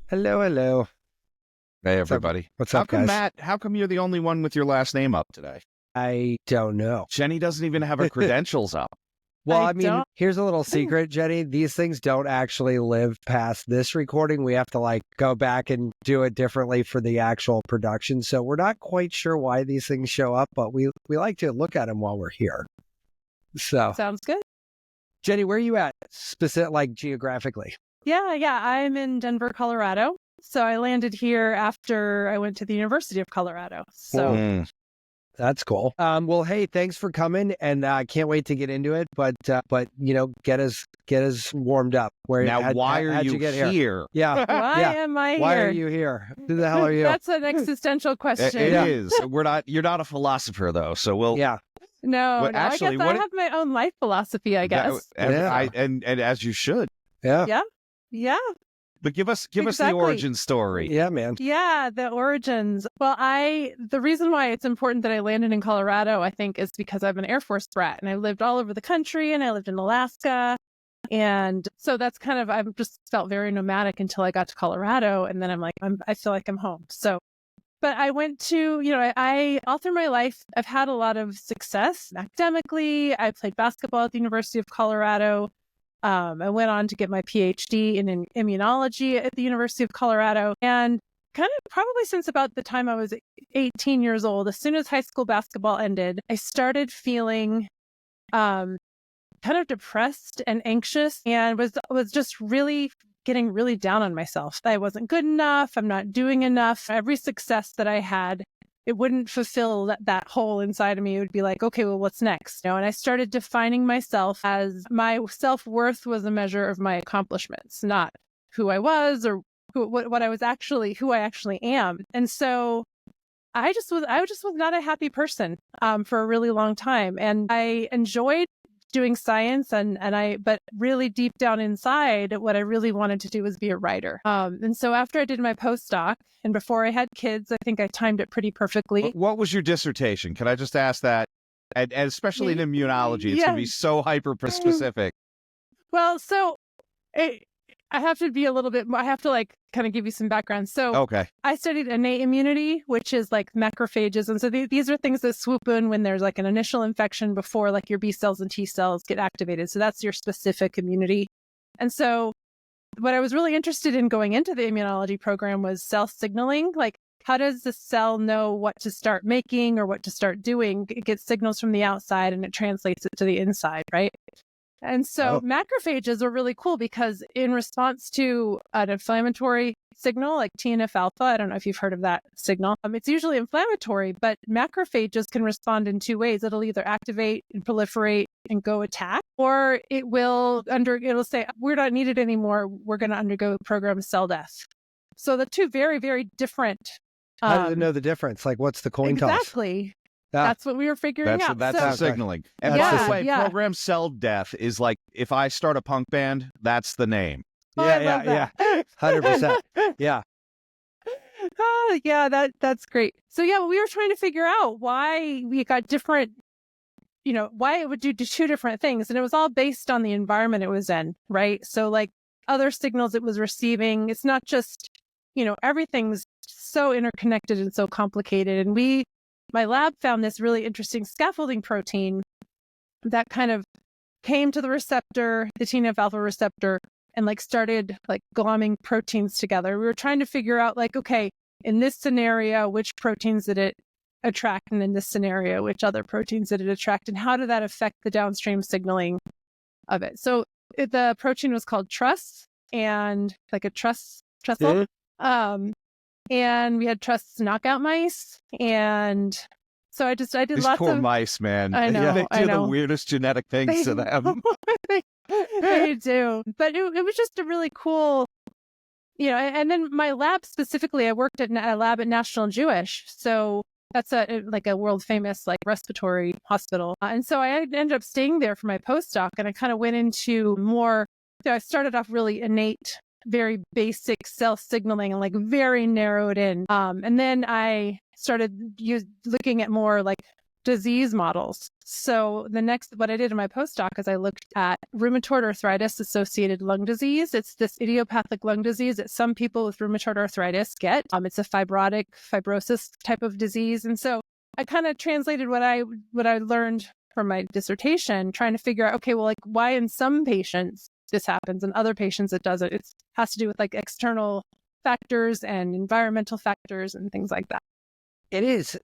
Hello, hello. Hey, everybody. What's up, guys? Matt, how come you're the only one with your last name up today? I don't know. Jenny doesn't even have her credentials up. Well, I mean, here's a little secret, Jenny. These things don't actually live past this recording. We have to go back and do it differently for the actual production. So we're not quite sure why these things show up, but we like to look at them while we're here. So sounds good. Jenny, where are you at geographically? Yeah. I'm in Denver, Colorado. So I landed here after I went to the University of Colorado. So that's cool. Well, hey, thanks for coming, and I can't wait to get into it. But get us warmed up. Why are you here? Yeah. Why am I here? Why are you here? Who the hell are you? That's an existential question. It is. You're not a philosopher though. So we'll. Yeah. No. Actually, I guess I have my own life philosophy. I guess. And as you should. Yeah. Yeah. But give us the origin story. Yeah, man. Yeah, the origins. Well, the reason why it's important that I landed in Colorado, I think, is because I'm an Air Force brat, and I lived all over the country, and I lived in Alaska. And so that's I've just felt very nomadic until I got to Colorado. And then I feel like I'm home. So, but I went to, I all through my life, I've had a lot of success academically. I played basketball at the University of Colorado. I went on to get my PhD in immunology at the University of Colorado. And probably since about the time I was 18 years old, as soon as high school basketball ended, I started feeling depressed and anxious, and was just really getting really down on myself. I wasn't good enough. I'm not doing enough. Every success that I had, it wouldn't fulfill that hole inside of me. It would be like, okay, well, what's next? And I started defining myself as my self-worth was a measure of my accomplishments, not who I was or who I actually am. And so I just was not a happy person for a really long time. And I enjoyed doing science but really deep down inside, what I really wanted to do was be a writer. And so after I did my postdoc and before I had kids, I think I timed it pretty perfectly. What was your dissertation? Can I just ask that? And especially in immunology, it's going to be so hyper specific. Well, so I have to be a little bit more, I have to give you some background. So okay. I studied innate immunity, which is macrophages. And so these are things that swoop in when there's an initial infection before your B cells and T cells get activated. So that's your specific immunity. And so what I was really interested in going into the immunology program was cell signaling. How does the cell know what to start making or what to start doing? It gets signals from the outside and it translates it to the inside, right? And so macrophages are really cool because in response to an inflammatory signal like TNF-alpha, I don't know if you've heard of that signal, it's usually inflammatory, but macrophages can respond in two ways. It'll either activate and proliferate and go attack, or it'll say, we're not needed anymore. We're going to undergo program cell death. So the two very, very different. How do they know the difference? What's the coin toss? Exactly. That's what we were figuring out. That's signaling. And by the way, program cell death is if I start a punk band, that's the name. Yeah. 100%. Yeah. That's great. So we were trying to figure out why we got different, why it would do two different things. And it was all based on the environment it was in, right? So other signals it was receiving, it's not just, everything's so interconnected and so complicated. And my lab found this really interesting scaffolding protein that came to the receptor, the TNF-alpha receptor, and started glomming proteins together. We were trying to figure out okay, in this scenario, which proteins did it attract? And in this scenario, which other proteins did it attract? And how did that affect the downstream signaling of it? So the protein was called TRUS, and a trestle. And we had TRUS knockout mice. And so I did These lots poor of mice, man. I know. They do the weirdest genetic things to them. They do. But it was just a really cool, and then my lab specifically, I worked at a lab at National Jewish. So that's a world famous respiratory hospital. And so I ended up staying there for my postdoc, and I went into more, I started off really innate, very basic cell signaling and very narrowed in. And then I started looking at more disease models. So what I did in my postdoc is I looked at rheumatoid arthritis associated lung disease. It's this idiopathic lung disease that some people with rheumatoid arthritis get. It's a fibrosis type of disease. And so I kind of translated what I learned from my dissertation, trying to figure out, okay, well, like why in some patients this happens and other patients it doesn't. It has to do with like external factors and environmental factors and things like that. It is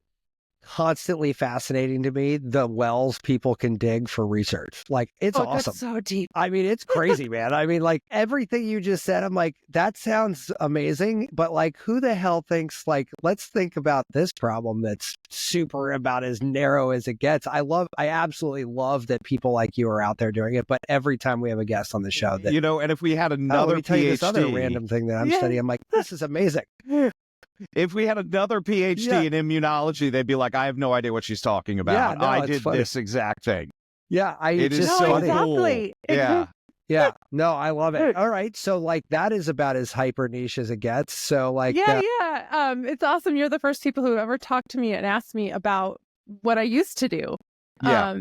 constantly fascinating to me, the wells people can dig for research. Like, it's awesome. That's so deep. I mean, it's crazy, man. I mean, like, everything you just said, I'm like, that sounds amazing, but like, who the hell thinks, like, let's think about this problem that's super about as narrow as it gets. I absolutely love that people like you are out there doing it, but every time we have a guest on the show that, and if we had another let me tell you PhD, this other random thing that I'm studying, I'm like, this is amazing. If we had another PhD in immunology, they'd be like, I have no idea what she's talking about. Yeah, no, I it's did funny. this exact thing. Yeah, it is so exactly. cool. Yeah. Yeah, no, I love it. All right, so like that is about as hyper niche as it gets. So like, it's awesome. You're the first people who ever talked to me and asked me about what I used to do. Yeah.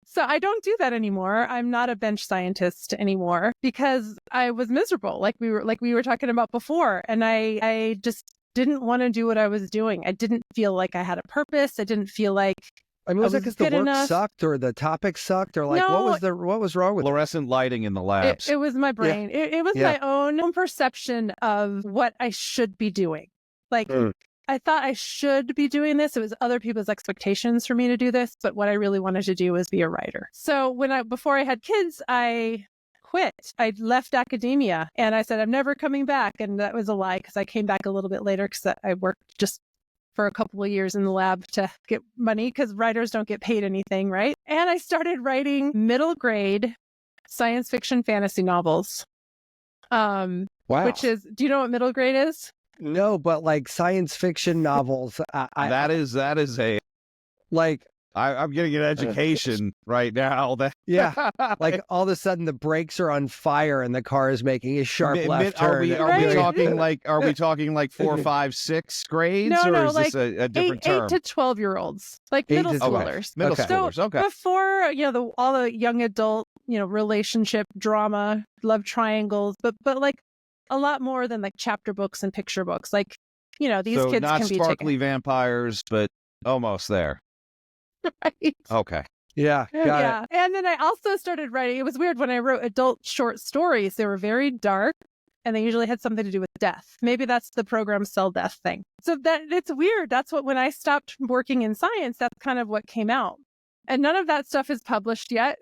So I don't do that anymore. I'm not a bench scientist anymore because I was miserable, like we were talking about before, and I just didn't want to do what I was doing. I didn't feel like I had a purpose. I didn't feel like I mean, was it because the work sucked or the topic sucked or like what was wrong with fluorescent lighting in the labs? It was my brain. Yeah. It was my own perception of what I should be doing. Like I thought I should be doing this. It was other people's expectations for me to do this, but what I really wanted to do was be a writer. So before I had kids, I quit. I left academia and I said, I'm never coming back. And that was a lie because I came back a little bit later because I worked just for a couple of years in the lab to get money because writers don't get paid anything, right? And I started writing middle grade science fiction fantasy novels. Wow. Which is, do you know what middle grade is? No, but like science fiction novels. That is a like. I'm getting an education right now. Yeah, like all of a sudden the brakes are on fire and the car is making a sharp left turn. Are we talking like 4, 5, 6 grades, or is like this a different term? 8 to 12-year-olds, like middle schoolers. Middle schoolers. Okay. Before all the young adult relationship drama, love triangles, but like a lot more than like chapter books and picture books. Like these kids not can be sparkly vampires, but almost there. Right. Okay. Yeah. Got it. And then I also started writing. It was weird when I wrote adult short stories. They were very dark and they usually had something to do with death. Maybe that's the program cell death thing. So that it's weird. That's when I stopped working in science, that's kind of what came out. And none of that stuff is published yet.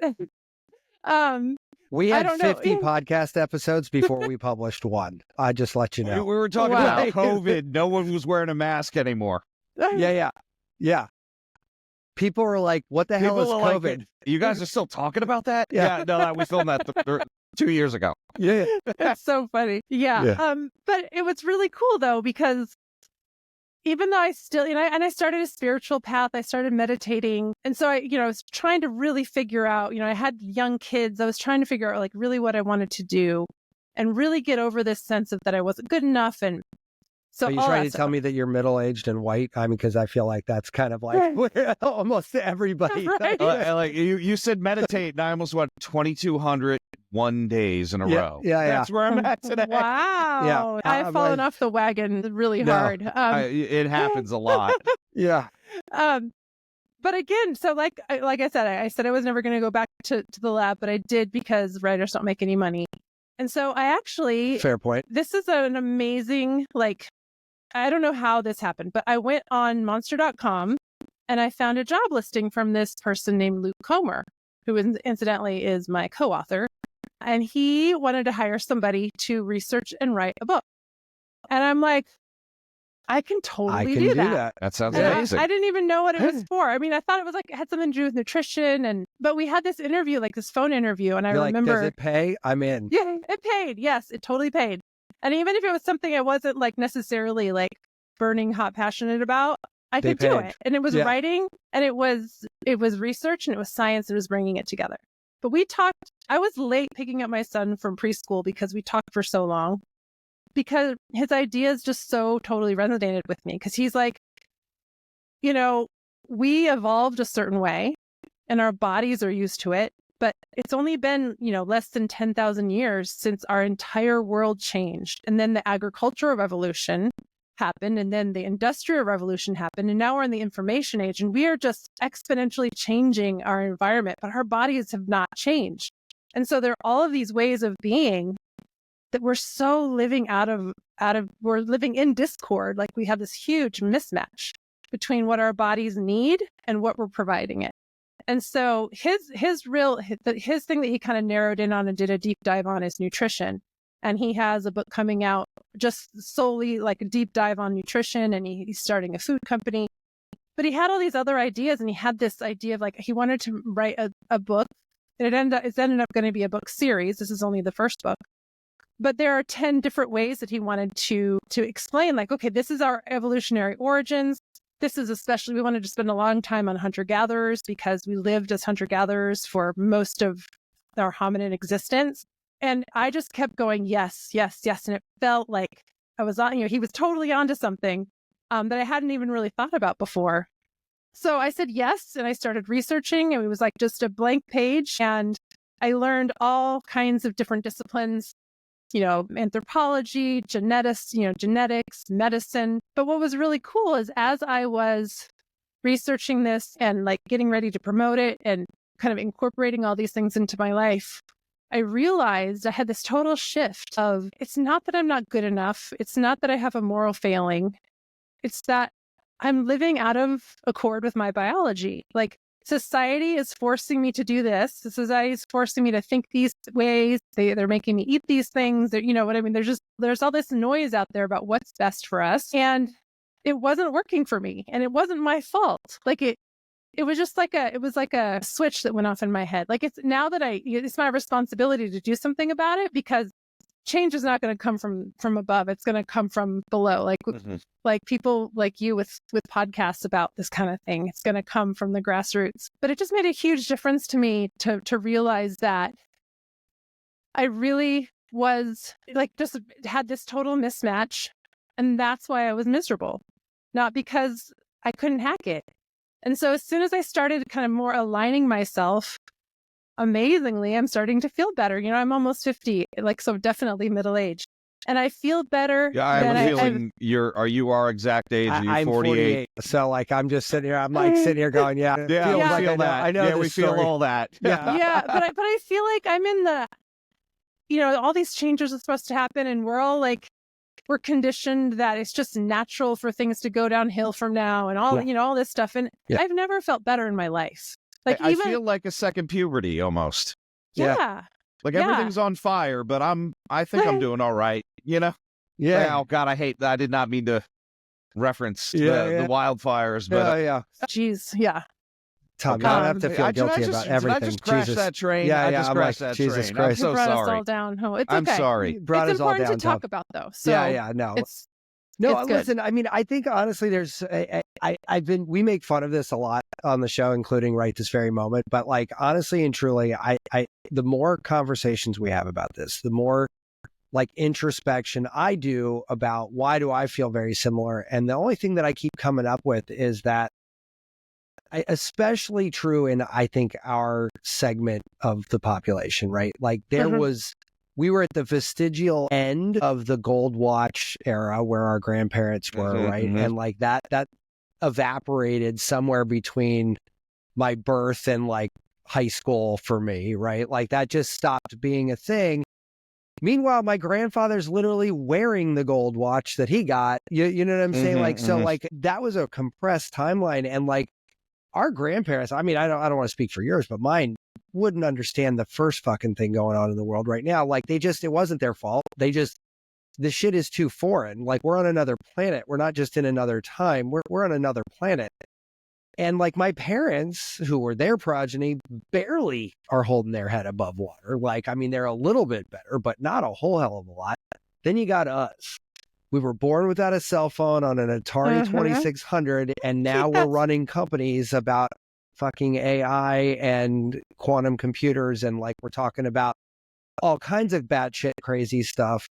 We had 50 podcast episodes before we published one. I just let you know. We were talking about COVID. No one was wearing a mask anymore. Yeah. People were like, what the hell is COVID? Like, you guys are still talking about that? Yeah, no, we filmed that 2 years ago. Yeah. It's so funny. Yeah. But it was really cool, though, because even though I still, and I started a spiritual path, I started meditating. And so I was trying to really figure out, I had young kids. I was trying to figure out like really what I wanted to do and really get over this sense of that I wasn't good enough. And so are you trying to tell me that you're middle-aged and white? I mean, because I feel like that's kind of like almost everybody. Right. Like you said meditate, and I almost went 2,201 days in a row. Yeah. That's where I'm at today. Wow. Yeah. I've fallen off the wagon really hard. It happens a lot. Yeah. But again, so like I said I was never going to go back to the lab, but I did because writers don't make any money. And so I actually... Fair point. This is an amazing, I don't know how this happened, but I went on monster.com and I found a job listing from this person named Luke Comer, who incidentally is my co-author. And he wanted to hire somebody to research and write a book. And I'm like, I can totally do that. That sounds amazing. I didn't even know what it was for. I mean, I thought it was it had something to do with nutrition, but we had this interview, this phone interview, and I remember. Does it pay? I'm in. Yeah, it paid. Yes, it totally paid. And even if it was something I wasn't necessarily burning hot passionate about, I could do it. And it was writing, and it was research, and it was science, and it was bringing it together. But we talked. I was late picking up my son from preschool because we talked for so long. Because his ideas just so totally resonated with me. Because he's like, we evolved a certain way and our bodies are used to it. But it's only been, less than 10,000 years since our entire world changed. And then the agricultural revolution happened, and then the industrial revolution happened, and now we're in the information age, and we are just exponentially changing our environment, but our bodies have not changed. And so there are all of these ways of being that we're so living we're living in discord. Like we have this huge mismatch between what our bodies need and what we're providing it. And so his thing that he kind of narrowed in on and did a deep dive on is nutrition. And he has a book coming out just solely like a deep dive on nutrition, and he's starting a food company. But he had all these other ideas, and he had this idea of like he wanted to write a book. And it's ended up going to be a book series. This is only the first book. But there are 10 different ways that he wanted to explain, like, okay, this is our evolutionary origins. This is especially, we wanted to spend a long time on hunter-gatherers because we lived as hunter-gatherers for most of our hominid existence. And I just kept going, yes, yes, yes. And it felt like I was on, he was totally onto something that I hadn't even really thought about before. So I said yes, and I started researching, and it was like just a blank page. And I learned all kinds of different disciplines, anthropology, genetics, medicine. But what was really cool is as I was researching this and like getting ready to promote it and kind of incorporating all these things into my life, I realized I had this total shift of, it's not that I'm not good enough. It's not that I have a moral failing. It's that I'm living out of accord with my biology. Like society is forcing me to do this. The society is forcing me to think these ways. They're making me eat these things. You know what I mean? There's all this noise out there about what's best for us. And it wasn't working for me. And it wasn't my fault. Like it was just like a switch that went off in my head. Like it's my responsibility to do something about it, because change is not going to come from above. It's going to come from below. Like people like you with podcasts about this kind of thing. It's going to come from the grassroots. But it just made a huge difference to me to realize that I really was like, just had this total mismatch. And that's why I was miserable, not because I couldn't hack it. And so as soon as I started kind of more aligning myself, amazingly, I'm starting to feel better. I'm almost 50, so definitely middle-aged. And I feel better. Yeah, I have a feeling you our exact age? Are you I'm 48? So I'm just sitting here. I'm like sitting here going, yeah, yeah, feels we like feel that. I know yeah, we this feel story. all that. Yeah, yeah, but I feel like I'm in the, all these changes are supposed to happen, and we're all like, we're conditioned that it's just natural for things to go downhill from now, and all all this stuff. And I've never felt better in my life. Like I feel like a second puberty almost. Yeah. Like everything's on fire, but I think I'm doing all right. Yeah. Oh God, I did not mean to reference the wildfires, but Jeez, yeah. Tom, you don't have to feel guilty about everything. Did I just crash that train? Yeah, I just crashed that Jesus train. Christ. I'm so brought sorry. us all down. Oh, it's I'm okay. sorry. Brought it's us all important down, to talk Tom. about, though. So no. It's Listen, I mean, I think honestly, we make fun of this a lot on the show, including right this very moment. But like, honestly and truly, the more conversations we have about this, the more like introspection I do about why do I feel very similar. And the only thing that I keep coming up with is that especially true in, I think, our segment of the population, right? Like we were at the vestigial end of the gold watch era where our grandparents were, right? And like that evaporated somewhere between my birth and like high school for me, right? Like that just stopped being a thing. Meanwhile, my grandfather's literally wearing the gold watch that he got. You know what I'm saying? So like that was a compressed timeline. And like our grandparents, I mean, I don't want to speak for yours, but mine wouldn't understand the first fucking thing going on in the world right now. Like it wasn't their fault. The shit is too foreign. Like we're on another planet. We're not just in another time. We're on another planet. And like my parents, who were their progeny, barely are holding their head above water. Like, I mean, they're a little bit better, but not a whole hell of a lot. Then you got us. We were born without a cell phone on an Atari 2600, and now we're running companies about fucking AI and quantum computers, and like we're talking about all kinds of batshit crazy stuff.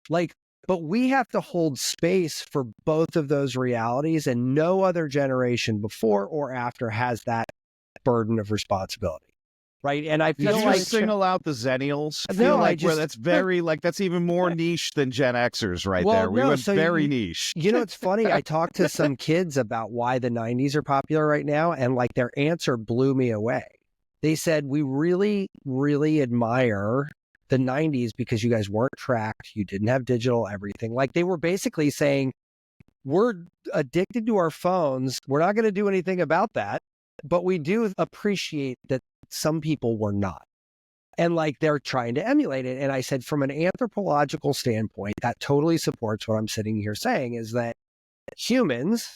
Like But we have to hold space for both of those realities, and no other generation before or after has that burden of responsibility. Right. And I feel Did like you single out the Zennials? I No, feel I like just- where that's very like that's even more niche than Gen Xers right Well, there. We no, went so very niche. You know, it's funny. I talked to some kids about why the 90s are popular right now, and like their answer blew me away. They said, we really, really admire the 90s because you guys weren't tracked. You didn't have digital everything. Like they were basically saying, we're addicted to our phones. We're not going to do anything about that. But we do appreciate that some people were not. And like they're trying to emulate it. And I said, from an anthropological standpoint, that totally supports what I'm sitting here saying, is that humans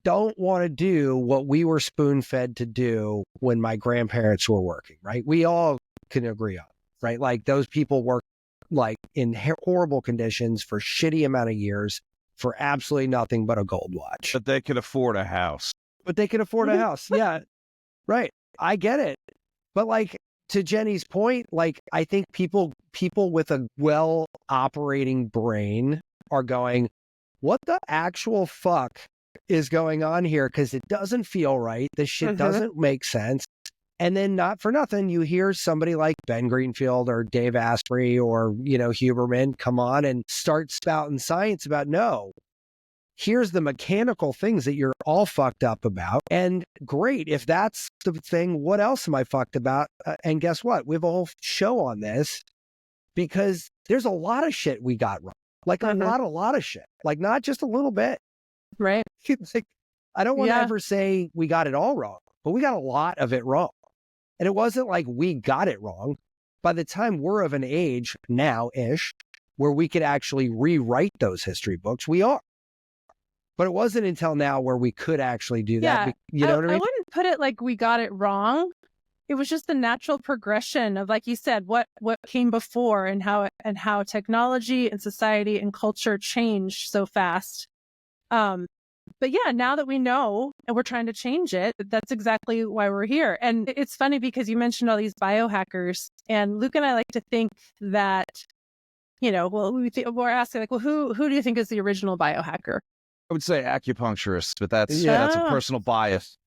don't want to do what we were spoon-fed to do when my grandparents were working, right? We all can agree on, right? Like those people work like in horrible conditions for shitty amount of years for absolutely nothing but a gold watch. But they could afford a house. But they can afford a house. Yeah, right. I get it. But like, to Jenny's point, like I think people with a well operating brain are going, what the actual fuck is going on here? Because it doesn't feel right. This shit doesn't make sense. And then not for nothing, you hear somebody like Ben Greenfield or Dave Asprey or, you know, Huberman come on and start spouting science about, no, here's the mechanical things that you're all fucked up about. And great, if that's the thing, what else am I fucked about? And guess what? We have a whole show on this because there's a lot of shit we got wrong. Like a lot of shit. Like not just a little bit. Right. Like, I don't want to ever say we got it all wrong, but we got a lot of it wrong. And it wasn't like we got it wrong. By the time we're of an age now-ish where we could actually rewrite those history books, we are. But it wasn't until now where we could actually do that. You know what I mean? I wouldn't put it like we got it wrong. It was just the natural progression of, like you said, what came before and how technology and society and culture changed so fast. But yeah, now that we know and we're trying to change it, that's exactly why we're here. And it's funny because you mentioned all these biohackers, and Luke and I like to think that, you know, well, we're asking like, well, who do you think is the original biohacker? I would say acupuncturist, but that's a personal bias.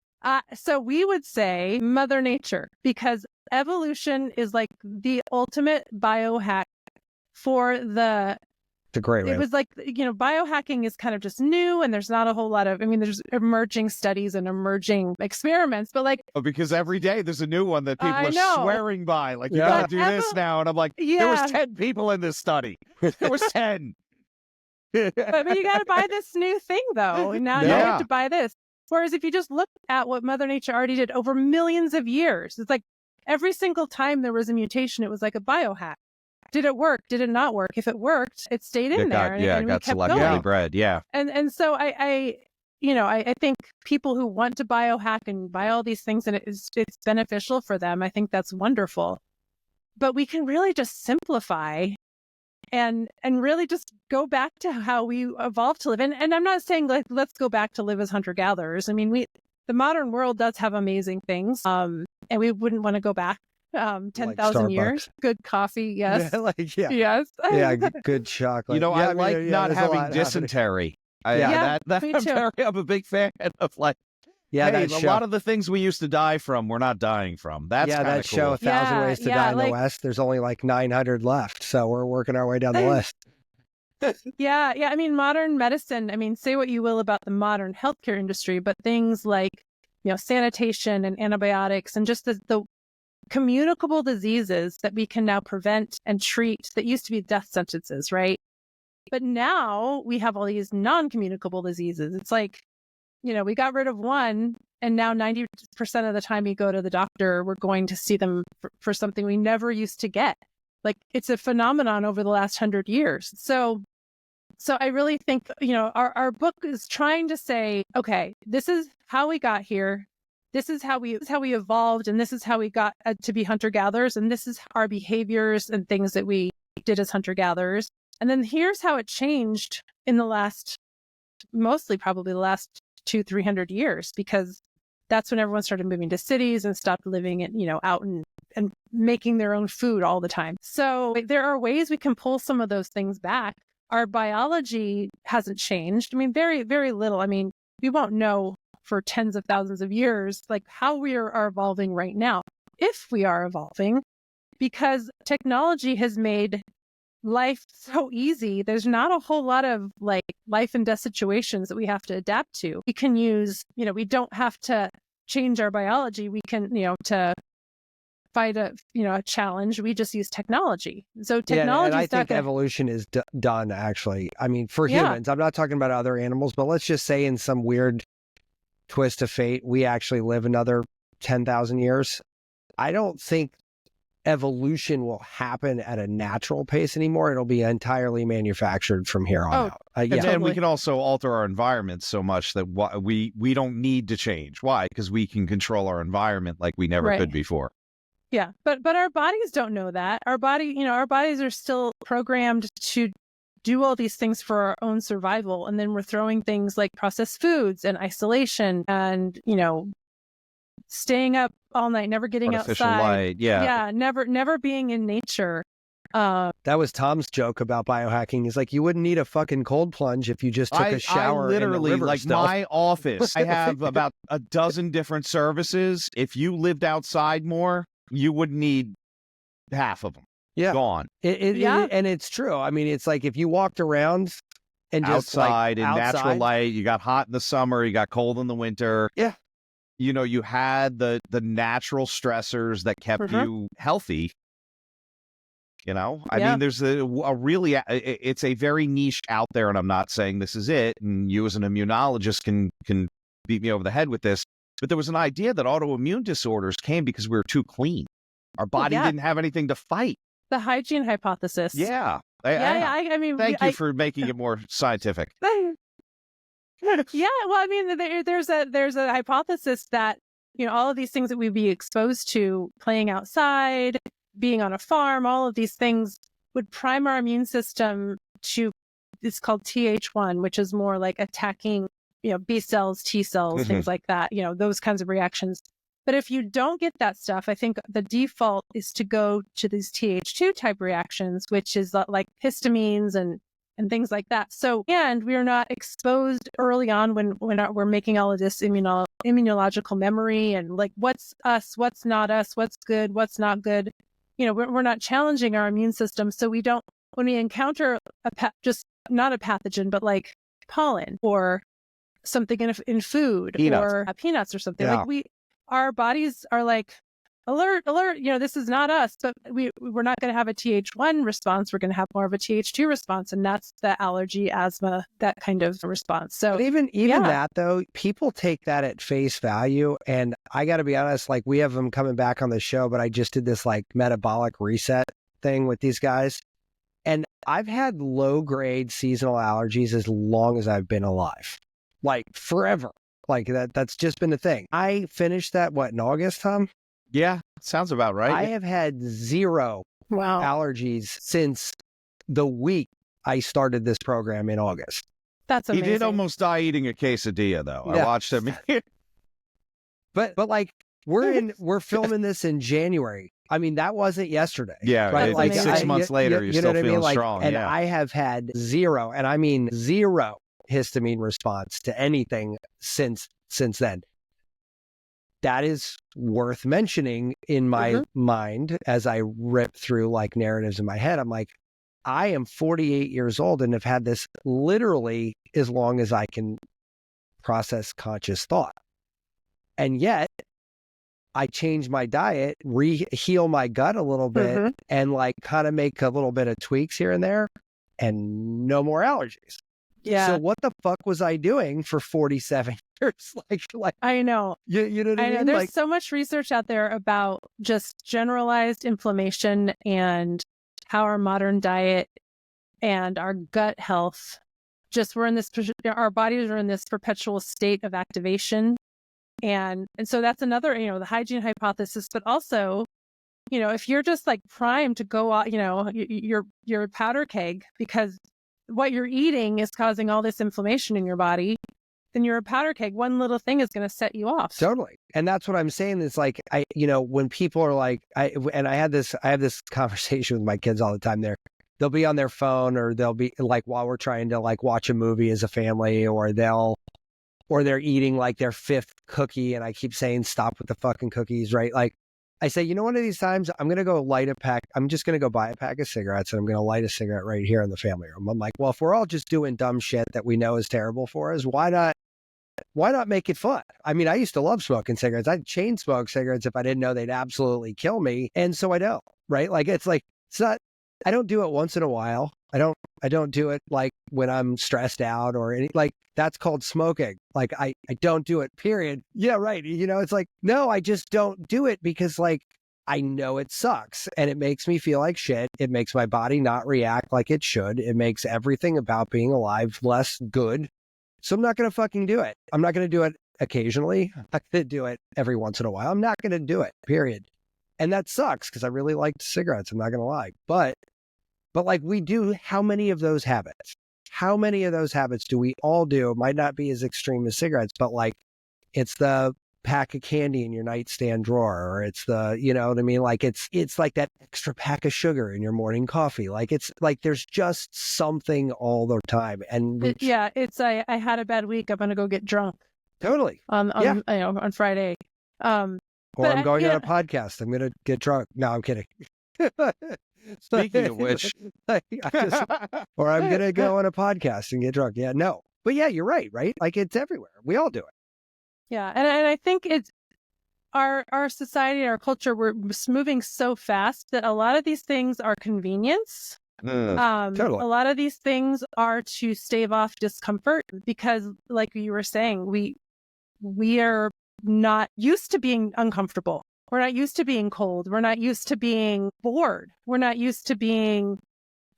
So we would say Mother Nature, because evolution is like the ultimate biohack for the... It's a great way. It was like, you know, biohacking is kind of just new, and there's not a whole lot of, I mean, there's emerging studies and emerging experiments, but like... Because every day there's a new one that people are swearing by. Like, you got to do this now. And I'm like, there was 10 people in this study. There was 10. But you got to buy this new thing, though. And now you have to buy this. Whereas if you just look at what Mother Nature already did over millions of years, it's like every single time there was a mutation, it was like a biohack. Did it work? Did it not work? If it worked, it stayed in there. It got selectively bred. Yeah. And so I think people who want to biohack and buy all these things and it's beneficial for them, I think that's wonderful. But we can really just simplify and really just go back to how we evolved to live. And I'm not saying like, let's go back to live as hunter-gatherers. I mean, the modern world does have amazing things. And we wouldn't want to go back 10,000 like years. Good coffee. Yes. Yes. Yeah. Good chocolate. You know, I like not having dysentery. I'm a big fan of like, a lot of the things we used to die from, we're not dying from. That's that cool. show, 1,000 Ways to Die in the West. There's only like 900 left. So we're working our way down the list. Yeah. I mean, modern medicine, I mean, say what you will about the modern healthcare industry, but things like, you know, sanitation and antibiotics and just the communicable diseases that we can now prevent and treat that used to be death sentences, right? But now we have all these non-communicable diseases. It's like, you know, we got rid of one, and now 90% of the time you go to the doctor, we're going to see them for something we never used to get. Like, it's a phenomenon over the last 100 years. So I really think, you know, our book is trying to say, okay, this is how we got here. This is how we evolved, and this is how we got to be hunter-gatherers, and this is our behaviors and things that we did as hunter-gatherers. And then here's how it changed in the last, mostly probably the last 200-300 years, because that's when everyone started moving to cities and stopped living in, you know, out and making their own food all the time. So there are ways we can pull some of those things back our biology hasn't changed. I mean, very, very little. I mean, we won't know for tens of thousands of years, like how we are evolving right now, if we are evolving, because technology has made life so easy. There's not a whole lot of like life and death situations that we have to adapt to. We can use, we don't have to change our biology. We can, to fight a challenge, we just use technology. So technology, and I think evolution is done, actually. I mean, for humans, I'm not talking about other animals, but let's just say in some weird twist of fate, we actually live another 10,000 years. I don't think evolution will happen at a natural pace anymore. It'll be entirely manufactured from here on out. And then we can also alter our environment so much that we don't need to change. Why? Because we can control our environment like we never could before. Yeah, but our bodies don't know that. Our bodies are still programmed to do all these things for our own survival, and then we're throwing things like processed foods and isolation and staying up all night, never getting artificial outside. light, never being in nature. That was Tom's joke about biohacking. He's like, you wouldn't need a fucking cold plunge if you just took a shower. I literally, in the river my office, I have about a dozen different services. If you lived outside more, you would need half of them. Yeah. Gone. And it's true. I mean, it's like if you walked around and just outside in natural light, you got hot in the summer, you got cold in the winter. Yeah. You had the natural stressors that kept you healthy. I mean, there's a really, it's a very niche out there, and I'm not saying this is it, and you as an immunologist can beat me over the head with this, but there was an idea that autoimmune disorders came because we were too clean. Our body didn't have anything to fight. The hygiene hypothesis. Yeah. I mean, thank you for making it more scientific. Yeah, well, I mean, there's a hypothesis that all of these things that we'd be exposed to, playing outside, being on a farm, all of these things would prime our immune system to, it's called Th1, which is more like attacking, B cells, T cells, things like that, those kinds of reactions. But if you don't get that stuff, I think the default is to go to these Th2 type reactions, which is like histamines and things like that. So, and we are not exposed early on when we're making all of this immunological memory and like what's us, what's not us, what's good, what's not good. We're not challenging our immune system. So we don't, when we encounter just not a pathogen, but like pollen or something in food or peanuts or something, like our bodies are like, alert, this is not us, but we're not going to have a Th1 response. We're going to have more of a Th2 response. And that's the allergy, asthma, that kind of response. So but even that though, people take that at face value. And I got to be honest, like we have them coming back on the show, but I just did this like metabolic reset thing with these guys. And I've had low grade seasonal allergies as long as I've been alive, like forever. Like that's just been a thing. I finished that, in August, Tom? Yeah, sounds about right. I have had zero allergies since the week I started this program in August. That's amazing. He did almost die eating a quesadilla, though. Yeah. I watched him. but like we're filming this in January. I mean, that wasn't yesterday. Yeah, right? like 6 months later, you're still feeling strong. And I have had zero, and I mean zero histamine response to anything since then. That is worth mentioning in my mind as I rip through like narratives in my head. I'm like, I am 48 years old and have had this literally as long as I can process conscious thought. And yet I change my diet, heal my gut a little bit and like kind of make a little bit of tweaks here and there and no more allergies. Yeah. So what the fuck was I doing for 47 years? Like I know. You know what I mean? There's so much research out there about just generalized inflammation and how our modern diet and our gut health, our bodies are in this perpetual state of activation. And so that's another, the hygiene hypothesis, but also, if you're just like primed to go out, you're a powder keg because what you're eating is causing all this inflammation in your body, then you're a powder keg. One little thing is going to set you off. Totally. And that's what I'm saying. It's like, when people are like, I have this conversation with my kids all the time. they'll be on their phone, or they'll be like while we're trying to like watch a movie as a family, or they're eating like their fifth cookie, and I keep saying stop with the fucking cookies, right? Like I say, one of these times I'm going to go I'm just going to go buy a pack of cigarettes, and I'm going to light a cigarette right here in the family room. I'm like, well, if we're all just doing dumb shit that we know is terrible for us, why not make it fun? I mean, I used to love smoking cigarettes. I'd chain smoke cigarettes if I didn't know they'd absolutely kill me. And so I don't, right? Like, it's not, I don't do it once in a while. I don't do it like when I'm stressed out or any, like that's called smoking. Like I don't do it, period. Yeah, right. It's like, no, I just don't do it because like, I know it sucks and it makes me feel like shit. It makes my body not react like it should. It makes everything about being alive less good. So I'm not going to fucking do it. I'm not going to do it occasionally. I'm not going to do it every once in a while. I'm not going to do it, period. And that sucks because I really liked cigarettes. I'm not going to lie. But like we do, how many of those habits? How many of those habits do we all do? It might not be as extreme as cigarettes, but like it's the pack of candy in your nightstand drawer, or it's the, you know what I mean? Like it's like that extra pack of sugar in your morning coffee. Like it's like there's just something all the time. And I had a bad week. I'm going to go get drunk. Totally. On Friday. Or I'm going on a podcast. I'm going to get drunk. No, I'm kidding. Speaking of which, or I'm going to go on a podcast and get drunk. Yeah, no. But yeah, you're right? Like it's everywhere. We all do it. Yeah. And I think it's our society, our culture, we're moving so fast that a lot of these things are convenience. Totally. A lot of these things are to stave off discomfort because like you were saying, we are not used to being uncomfortable. We're not used to being cold. We're not used to being bored. We're not used to being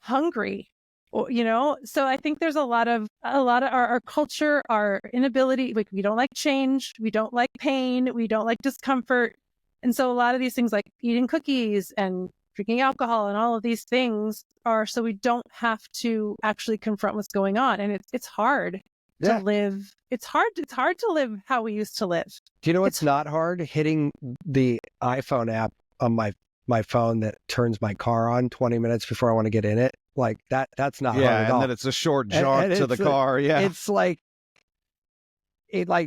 hungry, So I think there's a lot of our culture, our inability, like we don't like change. We don't like pain. We don't like discomfort. And so a lot of these things like eating cookies and drinking alcohol and all of these things are so we don't have to actually confront what's going on. And it's hard to live. It's hard to live how we used to live. Do you know what's not hard? Hitting the iPhone app on my phone that turns my car on 20 minutes before I want to get in it. Like that's not hard at all. Yeah, and then it's a short jaunt to the car. Yeah. It's like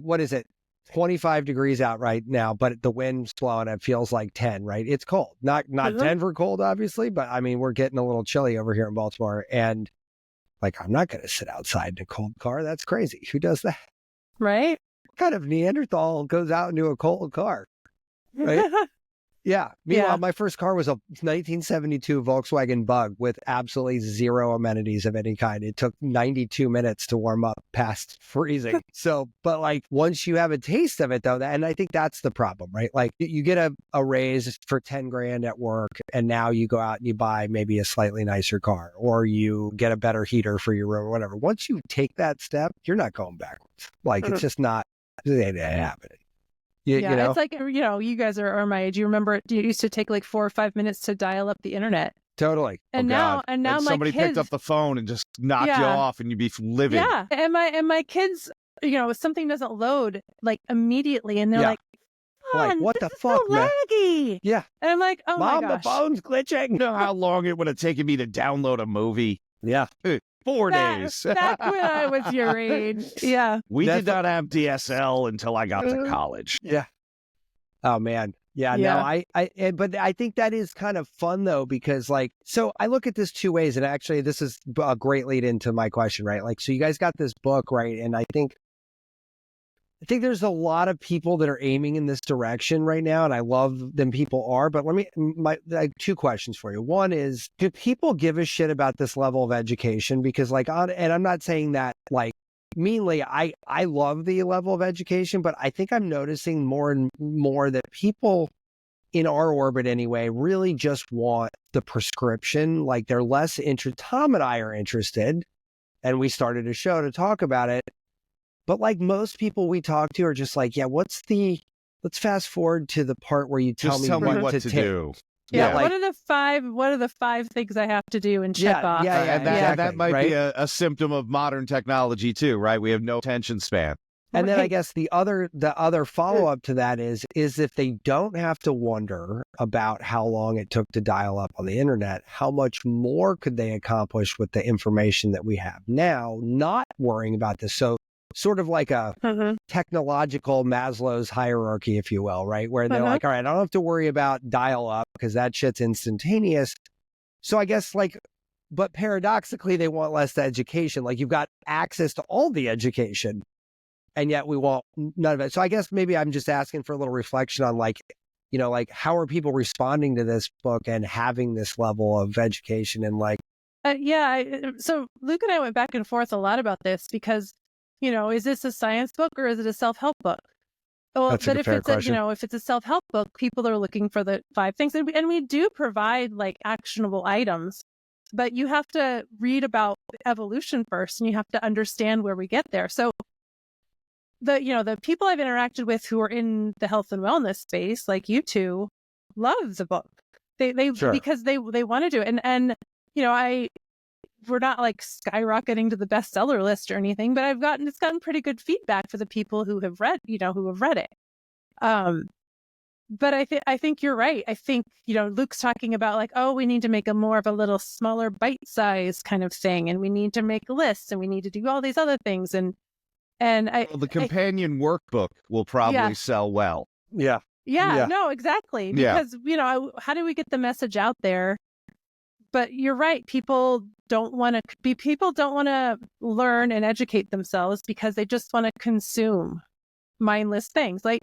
what is it? 25 degrees out right now, but the wind's blowing. It feels like 10, right? It's cold. Not Denver cold, obviously, but I mean, we're getting a little chilly over here in Baltimore. And like, I'm not going to sit outside in a cold car. That's crazy. Who does that? Right? What kind of Neanderthal goes out into a cold car? Right? Yeah. Meanwhile, my first car was a 1972 Volkswagen Bug with absolutely zero amenities of any kind. It took 92 minutes to warm up past freezing. But like once you have a taste of it though, and I think that's the problem, right? Like you get a raise for 10 grand at work and now you go out and you buy maybe a slightly nicer car or you get a better heater for your room or whatever. Once you take that step, you're not going backwards. Like it's just not happening. You know? It's like, you guys are my age. You remember it used to take like 4 or 5 minutes to dial up the internet. Totally. And now my somebody kids picked up the phone and just knocked you off and you'd be living. Yeah. And my kids, if something doesn't load like immediately and they're like, what the fuck, so laggy. Yeah. And I'm like, oh Mom, my gosh. the phone's glitching. You know how long it would have taken me to download a movie? Yeah. 4 days. Back when I was your age. Yeah. We did not have DSL until I got to college. Yeah. Oh man. Yeah. No, but I think that is kind of fun though, because like, so I look at this two ways, and actually this is a great lead into my question, right? Like, so you guys got this book, right? And I think there's a lot of people that are aiming in this direction right now, and I love them people are, but two questions for you. One is, do people give a shit about this level of education? Because like and I'm not saying that like meanly, I love the level of education, but I think I'm noticing more and more that people in our orbit anyway really just want the prescription. Like they're less interested. Tom and I are interested, and we started a show to talk about it. But like most people we talk to are just like, yeah, let's fast forward to the part where you tell me what to do. Yeah, like, what are the five things I have to do and check off? That might be a symptom of modern technology too, right? We have no attention span. And then I Right. guess the other follow-up to that is if they don't have to wonder about how long it took to dial up on the internet, how much more could they accomplish with the information that we have now, not worrying about this? So sort of like a technological Maslow's hierarchy, if you will, right? Where they're like, all right, I don't have to worry about dial up because that shit's instantaneous. So I guess but paradoxically, they want less education. Like you've got access to all the education, and yet we want none of it. So I guess maybe I'm just asking for a little reflection on how are people responding to this book and having this level of education and so Luke and I went back and forth a lot about this because, is this a science book or is it a self-help book? Well, That's a but if fair it's question. if it's a self-help book, people are looking for the 5 things, and we do provide like actionable items, but you have to read about evolution first, and you have to understand where we get there. So the people I've interacted with who are in the health and wellness space, like you two, love the book. They Sure. because they want to do it, and we're not like skyrocketing to the bestseller list or anything, but it's gotten pretty good feedback for the people who have read it. But I think you're right. I think, Luke's talking about like, oh, we need to make a more of a little smaller bite size kind of thing. And we need to make lists and we need to do all these other things. And the companion workbook will probably sell well. Yeah. No, exactly. Because, how do we get the message out there? But you're right. People don't want to learn and educate themselves because they just want to consume mindless things. Like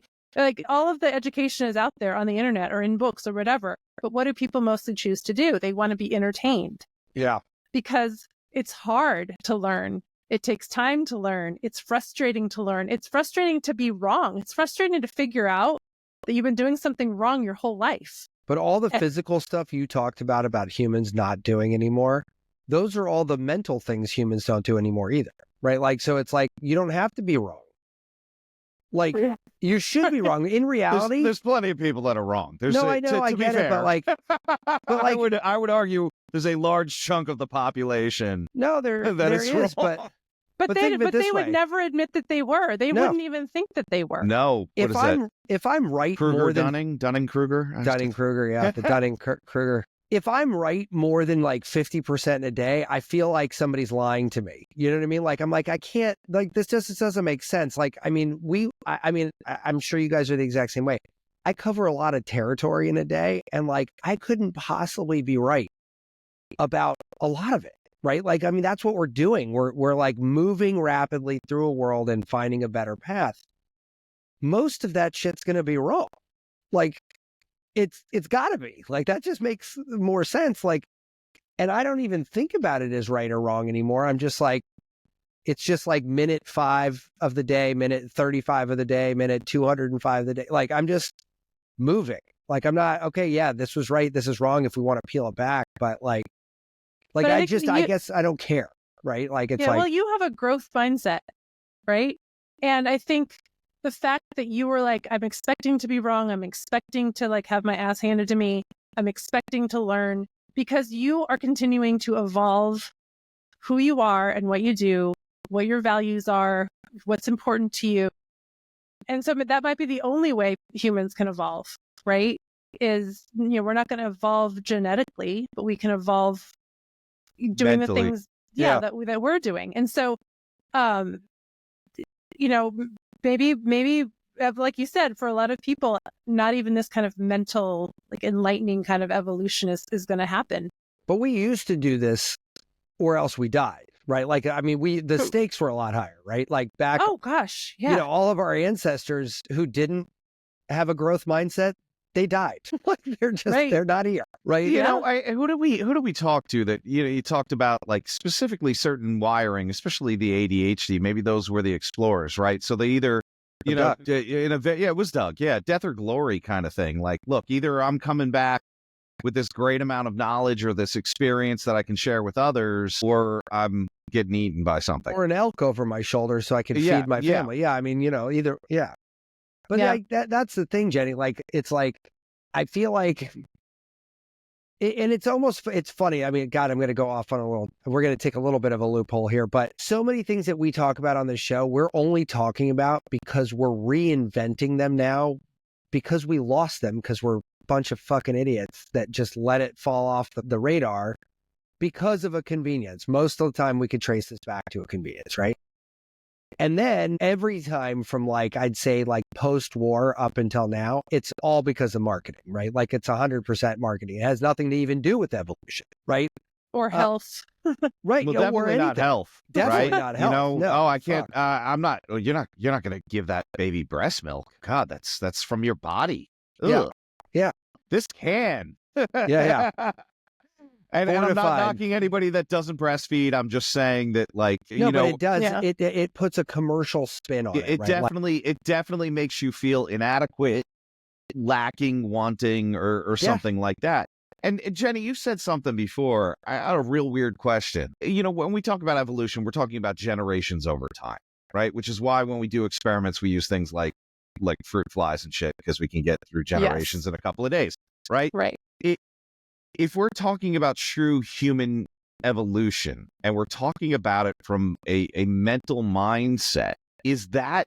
all of the education is out there on the internet or in books or whatever. But what do people mostly choose to do? They want to be entertained. Yeah. Because it's hard to learn. It takes time to learn. It's frustrating to learn. It's frustrating to be wrong. It's frustrating to figure out that you've been doing something wrong your whole life. But all the physical stuff you talked about humans not doing anymore, those are all the mental things humans don't do anymore either, right? Like, so it's like, you don't have to be wrong. Like, you should be wrong. In reality, there's plenty of people that are wrong. I know, I get it, but I would argue there's a large chunk of the population. No, there is, wrong. But they would never admit that they were. They wouldn't even think that they were. No. If I'm right more than Dunning-Kruger? Dunning-Kruger, yeah, the Dunning-Kruger. If I'm right more than like 50% a day, I feel like somebody's lying to me. You know what I mean? Like, I'm like, I can't, like, this just doesn't make sense. Like, I mean, I'm sure you guys are the exact same way. I cover a lot of territory in a day, and like, I couldn't possibly be right about a lot of it. Right? Like, I mean, that's what we're doing. We're like moving rapidly through a world and finding a better path. Most of that shit's going to be wrong. Like, it's got to be. Like, that just makes more sense. Like, and I don't even think about it as right or wrong anymore. I'm just like, it's just like minute 5 of the day, minute 35 of the day, minute 205 of the day. Like, I'm just moving. Like, I'm not, okay, yeah, this was right, this is wrong if we want to peel it back. But I guess I don't care, right? Like, it's well, you have a growth mindset, right? And I think the fact that you were like, I'm expecting to be wrong. I'm expecting to like have my ass handed to me. I'm expecting to learn, because you are continuing to evolve who you are and what you do, what your values are, what's important to you. And so that might be the only way humans can evolve, right? Is, we're not going to evolve genetically, but we can evolve doing mentally. The things that we're doing. And so maybe like you said, for a lot of people, not even this kind of mental, like, enlightening kind of evolution is going to happen. But we used to do this or else we died, right? Like, I mean, the stakes were a lot higher, right? Like back, oh gosh, yeah, all of our ancestors who didn't have a growth mindset, they died. Like, they're just, they're not here, right? Who do we talk to that, you talked about, like, specifically certain wiring, especially the ADHD, maybe those were the explorers, right? So they either, it was Doug. Yeah. Death or glory kind of thing. Like, look, either I'm coming back with this great amount of knowledge or this experience that I can share with others, or I'm getting eaten by something. Or an elk over my shoulder so I can feed my family. Yeah. I mean, either, yeah. But like that's the thing, Jenny. Like, it's like, I feel like And it's funny. I mean, God, I'm going to go off on we're going to take a little bit of a loophole here, but so many things that we talk about on the show, we're only talking about because we're reinventing them now because we lost them because we're a bunch of fucking idiots that just let it fall off the radar because of a convenience. Most of the time we could trace this back to a convenience, right? And then every time from I'd say post-war up until now, it's all because of marketing, right? Like it's 100% marketing. It has nothing to even do with evolution, right? Or health. Right. Well, or definitely not anything. health. Definitely right? not health. No, oh, I can't. fuck. I'm not. You're not going to give that baby breast milk. God, that's from your body. Ugh. Yeah. Yeah. This can. Yeah. And I'm not Fortified. knocking anybody that doesn't breastfeed. I'm just saying that, No, you know, but it does. Yeah. It puts a commercial spin on it. it Right? definitely makes you feel inadequate, lacking, wanting, or Yeah. something like that. And Jenny, you said something before. I had a real weird question. You know, when we talk about evolution, we're talking about generations over time, right? Which is why when we do experiments, we use things like fruit flies and shit because we can get through generations in a couple of days, right? Right. If we're talking about true human evolution and we're talking about it from a mental mindset, is that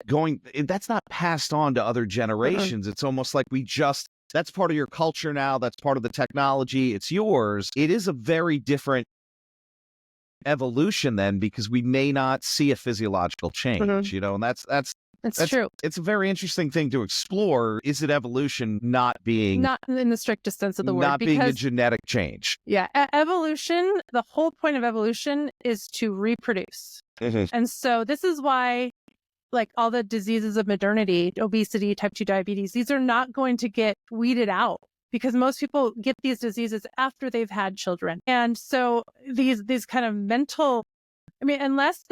that's not passed on to other generations? It's almost like that's part of your culture now. That's part of the technology. It's yours. It is a very different evolution then, because we may not see a physiological change, and that's true. It's a very interesting thing to explore. Is it evolution not in the strictest sense of the word, not being a genetic change? Yeah. Evolution, the whole point of evolution is to reproduce. And so this is why all the diseases of modernity, obesity, type 2 diabetes, these are not going to get weeded out because most people get these diseases after they've had children. And so these kind of mental, unless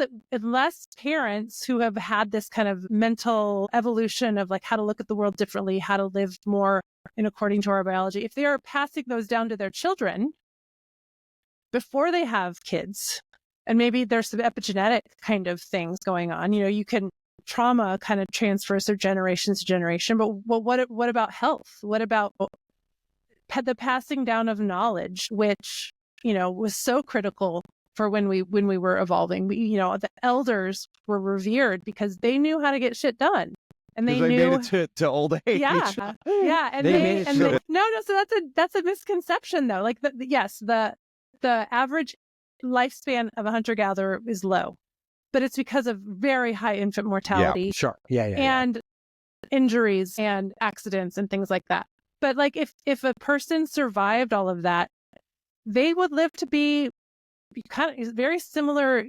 parents who have had this kind of mental evolution of how to look at the world differently, how to live more according to our biology, if they are passing those down to their children before they have kids, and maybe there's some epigenetic kind of things going on, trauma kind of transfers from generation to generation. But what about health? What about the passing down of knowledge, which, was so critical for when we were evolving? The elders were revered because they knew how to get shit done. And they knew made it to old age. Yeah. Yeah. And so that's a misconception though. The average lifespan of a hunter-gatherer is low, but it's because of very high infant mortality. Yeah, sure. Yeah. And injuries and accidents and things like that. But if a person survived all of that, they would live to be kind of very similar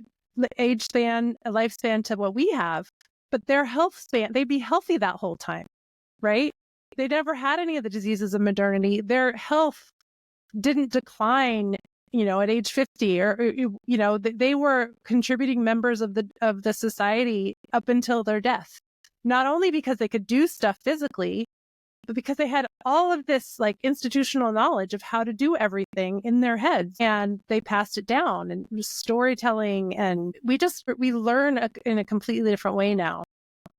lifespan to what we have, but their health span, they'd be healthy that whole time, right? They never had any of the diseases of modernity. Their health didn't decline, at age 50, or they were contributing members of the society up until their death. Not only because they could do stuff physically, but because they had all of this institutional knowledge of how to do everything in their heads, and they passed it down, and storytelling, and we learn in a completely different way now.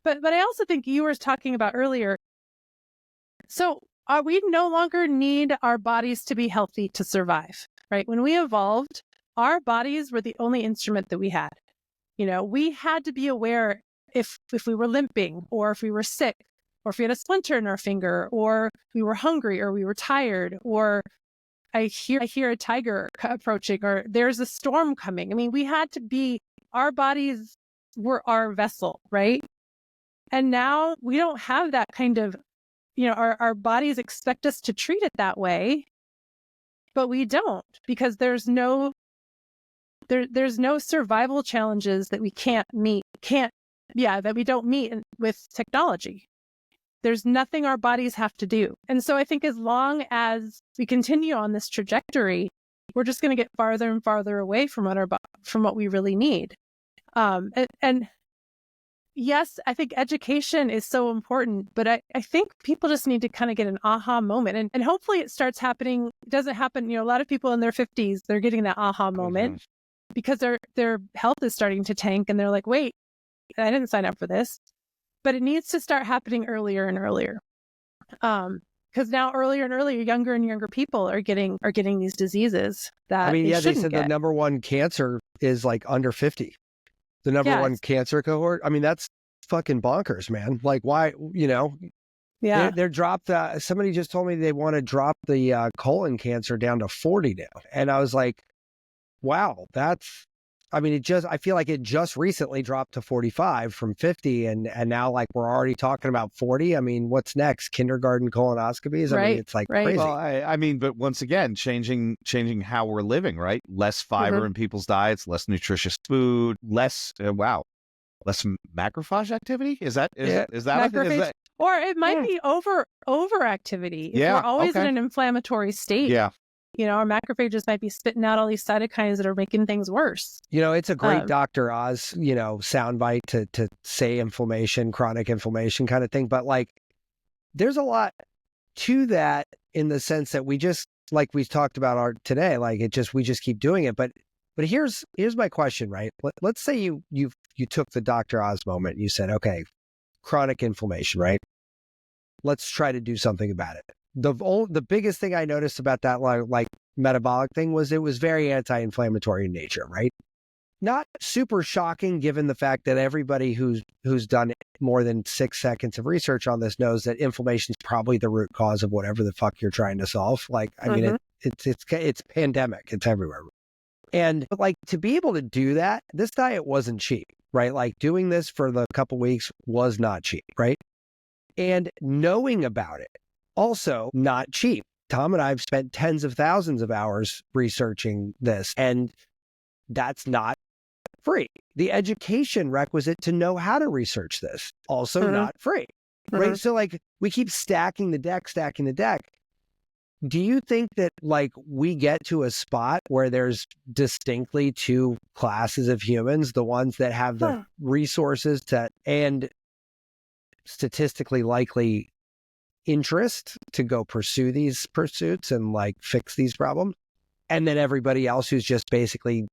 But I also think you were talking about earlier. So we no longer need our bodies to be healthy to survive, right? When we evolved, our bodies were the only instrument that we had. We had to be aware if we were limping, or if we were sick, or if we had a splinter in our finger, or we were hungry, or we were tired, or I hear a tiger approaching, or there's a storm coming. We had to be, our bodies were our vessel, right? And now we don't have that kind of, our bodies expect us to treat it that way, but we don't, because there's no survival challenges that we that we don't meet with technology. There's nothing our bodies have to do. And so I think as long as we continue on this trajectory, we're just going to get farther and farther away from what we really need. And yes, I think education is so important, but I think people just need to kind of get an aha moment. And hopefully it starts happening. It doesn't happen. A lot of people in their 50s, they're getting that aha moment because their health is starting to tank, and they're like, wait, I didn't sign up for this. But it needs to start happening earlier and earlier. because now earlier and earlier, younger and younger people are getting these diseases that I mean, they yeah, they shouldn't said get. the number one cancer is like under 50. The number one cancer cohort. I mean, that's fucking bonkers, man. Like, why, Yeah. they're dropped. Somebody just told me they want to drop the colon cancer down to 40 now. And I was like, wow, I feel like it just recently dropped to 45 from 50. And now like we're already talking about 40. I mean, what's next? Kindergarten colonoscopies? I mean, it's like crazy. Well, I mean, but once again, changing how we're living, right? Less fiber in people's diets, less nutritious food, less macrophage activity. Is that macrophage? Or it might be overactivity. If we're always in an inflammatory state. Yeah. Our macrophages might be spitting out all these cytokines that are making things worse. It's a great Dr. Oz, soundbite to say inflammation, chronic inflammation kind of thing. But like, there's a lot to that in the sense that we just, like we talked about today, like we just keep doing it. But here's my question, right? Let's say you took the Dr. Oz moment. You said, okay, chronic inflammation, right? Let's try to do something about it. The biggest thing I noticed about that like metabolic thing was it was very anti-inflammatory in nature, right? Not super shocking given the fact that everybody who's done more than 6 seconds of research on this knows that inflammation is probably the root cause of whatever the fuck you're trying to solve. Like, I mean, it's pandemic. It's everywhere. And like to be able to do that, this diet wasn't cheap, right? Like doing this for the couple weeks was not cheap, right? And knowing about it, also not cheap. Tom and I have spent tens of thousands of hours researching this, and that's not free. The education requisite to know how to research this, also not free, right? So like we keep stacking the deck. Do you think that like we get to a spot where there's distinctly two classes of humans, the ones that have the resources and statistically likely interest to go pursue these pursuits and like fix these problems, and then everybody else who's just basically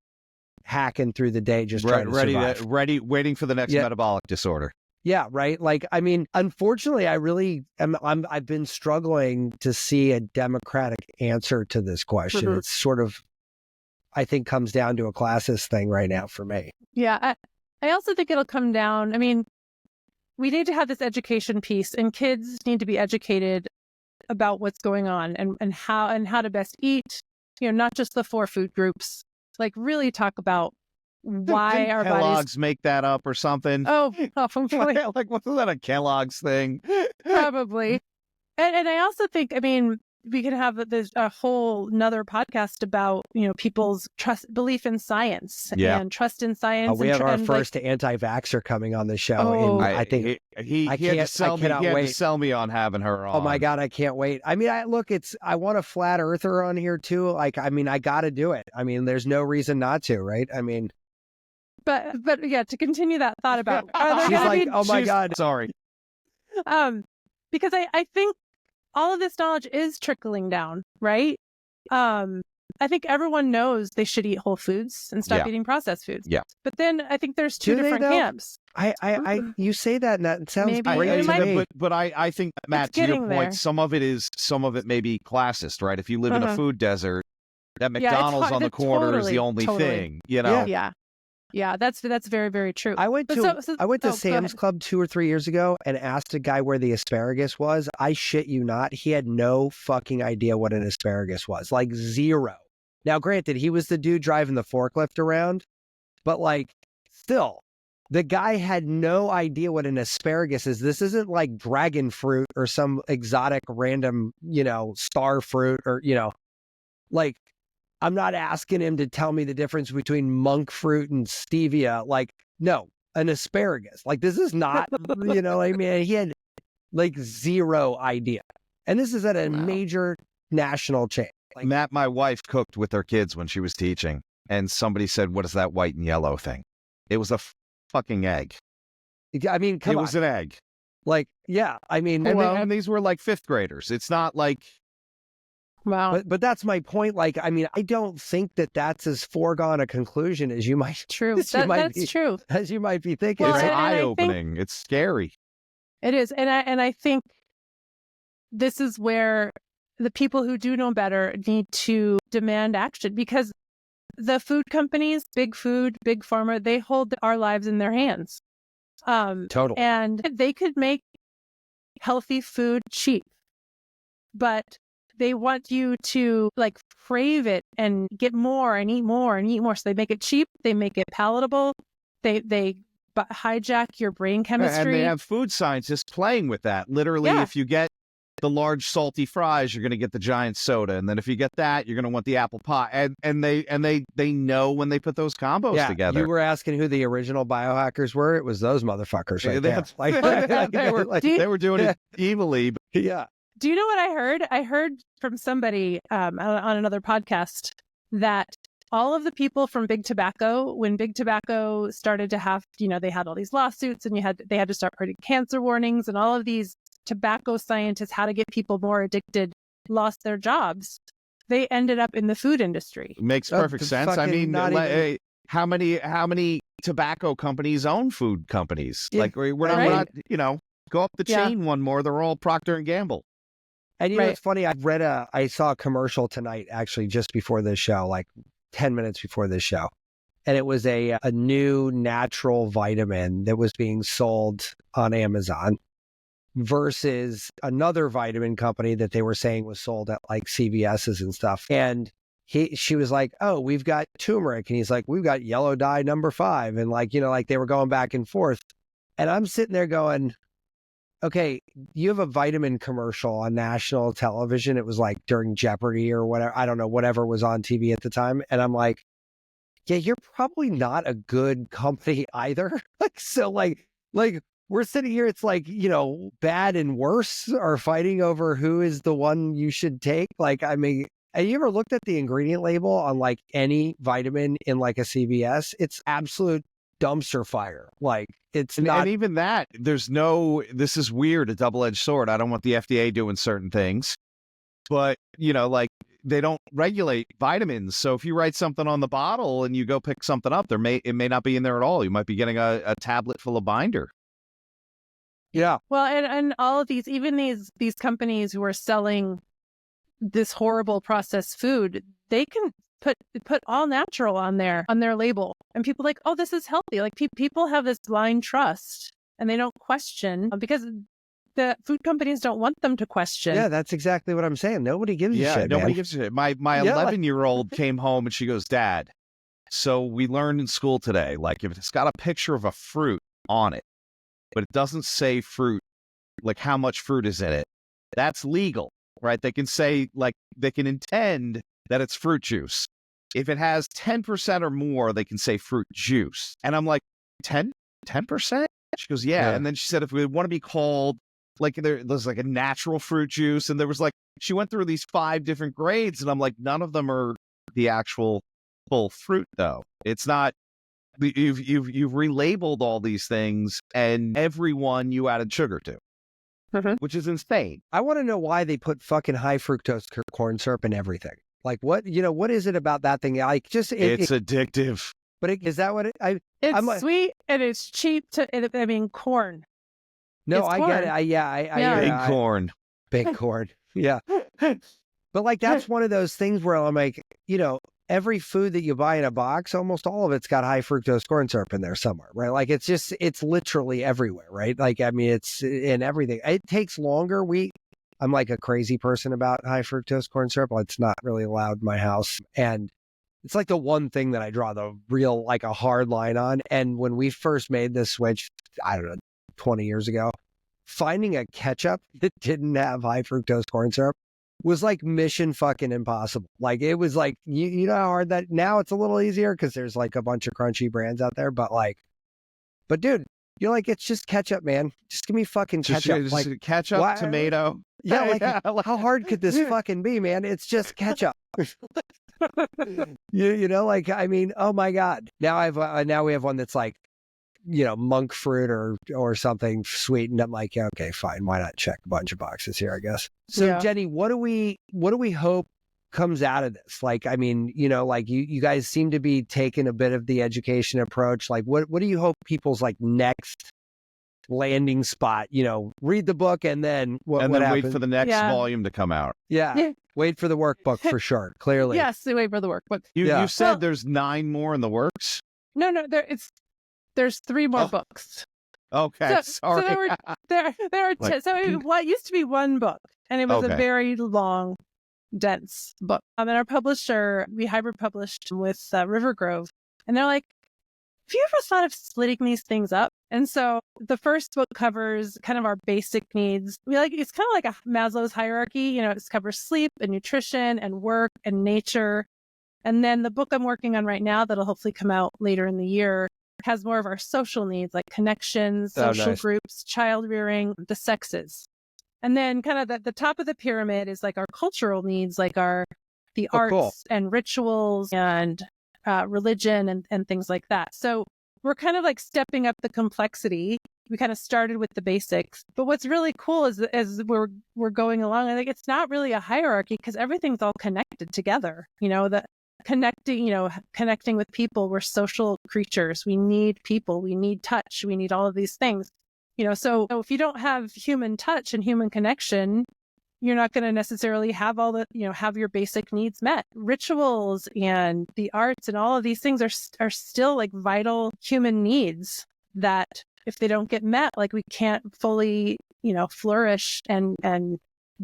hacking through the day, just trying to survive, waiting for the next metabolic disorder? Yeah, right. Like, I mean, unfortunately, I've been struggling to see a democratic answer to this question. It's sort of, I think, comes down to a classist thing right now for me. Yeah, I also think it'll come down. I mean, we need to have this education piece, and kids need to be educated about what's going on and how to best eat. Not just the 4 food groups. Like really talk about why our Kellogg's bodies make that up or something. Oh, like wasn't that a Kellogg's thing? Probably. And I also think, I mean, we could have a whole nother podcast about, people's belief in science and trust in science. We have our first anti-vaxxer coming on the show. I think he had to sell me on having her on. Oh my God, I can't wait. I mean, I want a flat earther on here too. Like, I mean, I got to do it. I mean, there's no reason not to, right? I mean, but yeah, to continue that thought about, she's like, oh my God, sorry. Because I think all of this knowledge is trickling down, right? I think everyone knows they should eat whole foods and stop eating processed foods. Yeah. But then I think there's two different camps. You say that and that sounds Maybe great to me. But I think, Matt, to your point, some of it may be classist, right? If you live in a food desert, that McDonald's on the corner is the only thing, Yeah, that's very, very true. I went to Sam's Club 2 or 3 years ago and asked a guy where the asparagus was. I shit you not. He had no fucking idea what an asparagus was. Like zero. Now, granted, he was the dude driving the forklift around, but like still, the guy had no idea what an asparagus is. This isn't like dragon fruit or some exotic random, star fruit or, like, I'm not asking him to tell me the difference between monk fruit and stevia. Like, no, an asparagus. Like, this is not, I mean, he had like zero idea. And this is at a major national chain. Like, Matt, my wife cooked with her kids when she was teaching, and somebody said, what is that white and yellow thing? It was a fucking egg. I mean, come on. It was an egg. Like, yeah, I mean. And these were like 5th graders. It's not like. Wow. But that's my point. Like, I mean, I don't think that that's as foregone a conclusion as you might. True. That's true. As you might be thinking. It's eye-opening. It's scary. It is. And I think this is where the people who do know better need to demand action, because the food companies, big food, big pharma, they hold our lives in their hands. Totally. And they could make healthy food cheap, but they want you to like crave it and get more and eat more and eat more. So they make it cheap. They make it palatable. They hijack your brain chemistry. And they have food scientists playing with that. Literally, if you get the large salty fries, you're going to get the giant soda, and then if you get that, you're going to want the apple pie. And they know when they put those combos together. You were asking who the original biohackers were. It was those motherfuckers right there. They were doing it evilly. Yeah. Do you know what I heard? I heard from somebody on another podcast that all of the people from Big Tobacco, when Big Tobacco started to have, they had all these lawsuits and they had to start putting cancer warnings, and all of these tobacco scientists, how to get people more addicted, lost their jobs. They ended up in the food industry. Makes perfect sense. I mean, how many tobacco companies own food companies? Yeah. Like we're not, go up the chain one more. They're all Procter and Gamble. And know, it's funny. I saw a commercial tonight, actually, just before this show, like 10 minutes before this show. And it was a new natural vitamin that was being sold on Amazon versus another vitamin company that they were saying was sold at like CVS's and stuff. And she was like, oh, we've got turmeric. And he's like, we've got yellow dye number 5. And like, like they were going back and forth. And I'm sitting there going, okay, you have a vitamin commercial on national television. It was like during Jeopardy or whatever. I don't know, whatever was on TV at the time. And I'm like, yeah, you're probably not a good company either. Like we're sitting here. It's like, bad and worse are fighting over who is the one you should take. Like, I mean, have you ever looked at the ingredient label on like any vitamin in like a CVS? It's absolute dumpster fire. Like it's not. And even that, this is weird, a double-edged sword. I don't want the FDA doing certain things, but like they don't regulate vitamins. So if you write something on the bottle and you go pick something up, it may not be in there at all. You might be getting a tablet full of binder. Yeah. Well, and all of these, even these companies who are selling this horrible processed food, they can put all natural on their label, and people are like, oh, this is healthy. Like people have this blind trust, and they don't question because the food companies don't want them to question. Yeah, that's exactly what I'm saying. Nobody gives a shit. Nobody gives a shit. My 11-year-old came home and she goes, Dad, so we learned in school today, like if it's got a picture of a fruit on it, but it doesn't say fruit, like how much fruit is in it, that's legal, right? They can say, like, they can intend that it's fruit juice. If it has 10% or more, they can say fruit juice. And I'm like, 10%? She goes, yeah. And then she said, if we want to be called, like there's like a natural fruit juice. And there was like, she went through these 5 different grades. And I'm like, none of them are the actual full fruit though. It's not, you've relabeled all these things and everyone you added sugar to. Which is insane. I want to know why they put fucking high fructose corn syrup in everything. Like what is it about that thing? Like just it's addictive. But is that what it's sweet and it's cheap corn. No, it's I corn. get it. Big corn. Big corn. Yeah. But like that's one of those things where I'm like, every food that you buy in a box, almost all of it's got high fructose corn syrup in there somewhere, right? Like it's literally everywhere, right? Like, I mean, it's in everything. It takes longer. I'm like a crazy person about high fructose corn syrup. It's not really allowed in my house. And it's like the one thing that I draw the real, like a hard line on. And when we first made this switch, I don't know, 20 years ago, finding a ketchup that didn't have high fructose corn syrup was like mission fucking impossible. Like it was like, you know how hard that, now it's a little easier because there's like a bunch of crunchy brands out there, but dude, you're like, it's just ketchup, man. Just give me fucking ketchup. Just like ketchup, tomato. Yeah, like how hard could this fucking be, man? It's just ketchup. Like, I mean, oh my God. Now we have one that's like, monk fruit or something sweet. And I'm like, yeah, okay, fine. Why not check a bunch of boxes here, I guess. So Jenny, what do we hope comes out of this? Like, I mean, like you guys seem to be taking a bit of the education approach. Like what do you hope people's like next landing spot, read the book and then what and then happens? wait for the next volume to come out. Yeah. Wait for the workbook for sure. Clearly. Yes, wait for the workbook. You said there's 9 more in the works? No, there's 3 more books. Okay, sorry. So there are so it used to be 1 book, and it was a very long, dense book. And our publisher, we hybrid published with River Grove, and they're like, have you ever thought of splitting these things up? And so the first book covers kind of our basic needs. It's kind of like a Maslow's hierarchy. It covers sleep and nutrition and work and nature. And then the book I'm working on right now that'll hopefully come out later in the year has more of our social needs, like connections, social groups, child rearing, the sexes. And then kind of the top of the pyramid is like our cultural needs, like the arts and rituals and religion and things like that. So we're kind of like stepping up the complexity. We kind of started with the basics, but what's really cool is as we're going along, I think it's not really a hierarchy because everything's all connected together. Connecting with people. We're social creatures. We need people. We need touch. We need all of these things. So if you don't have human touch and human connection, you're not going to necessarily have have your basic needs met. Rituals and the arts and all of these things are still like vital human needs that if they don't get met, like we can't fully, flourish and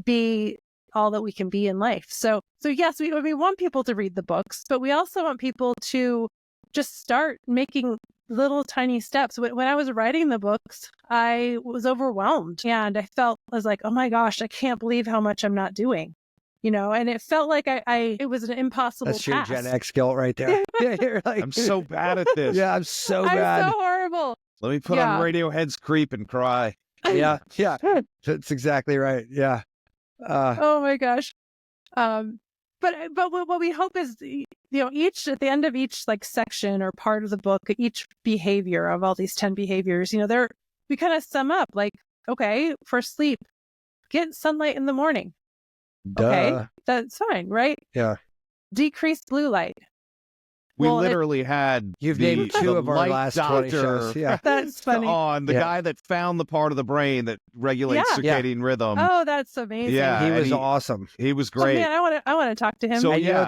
be all that we can be in life. So yes, we want people to read the books, but we also want people to just start making little tiny steps. When I was writing the books, I was overwhelmed and I was like, oh my gosh, I can't believe how much I'm not doing, and it felt like it was an impossible task. That's your Gen X guilt right there. Yeah, you're like, I'm so bad at this. Yeah, I'm so bad. I'm so horrible. Let me put on Radiohead's Creep and cry. Yeah. That's exactly right. Yeah. Oh my gosh. But what we hope is, each at the end of each like section or part of the book, each behavior of all these 10 behaviors, we kind of sum up like, okay, for sleep, get sunlight in the morning. Duh. Okay, that's fine, right? Yeah. Decrease blue light. We literally had you've named 2 of our last 20 shows. Yeah, that's funny. On the guy that found the part of the brain that regulates circadian rhythm. Oh, that's amazing. Yeah, he was awesome. He was great. Oh, man, I want to talk to him. So you know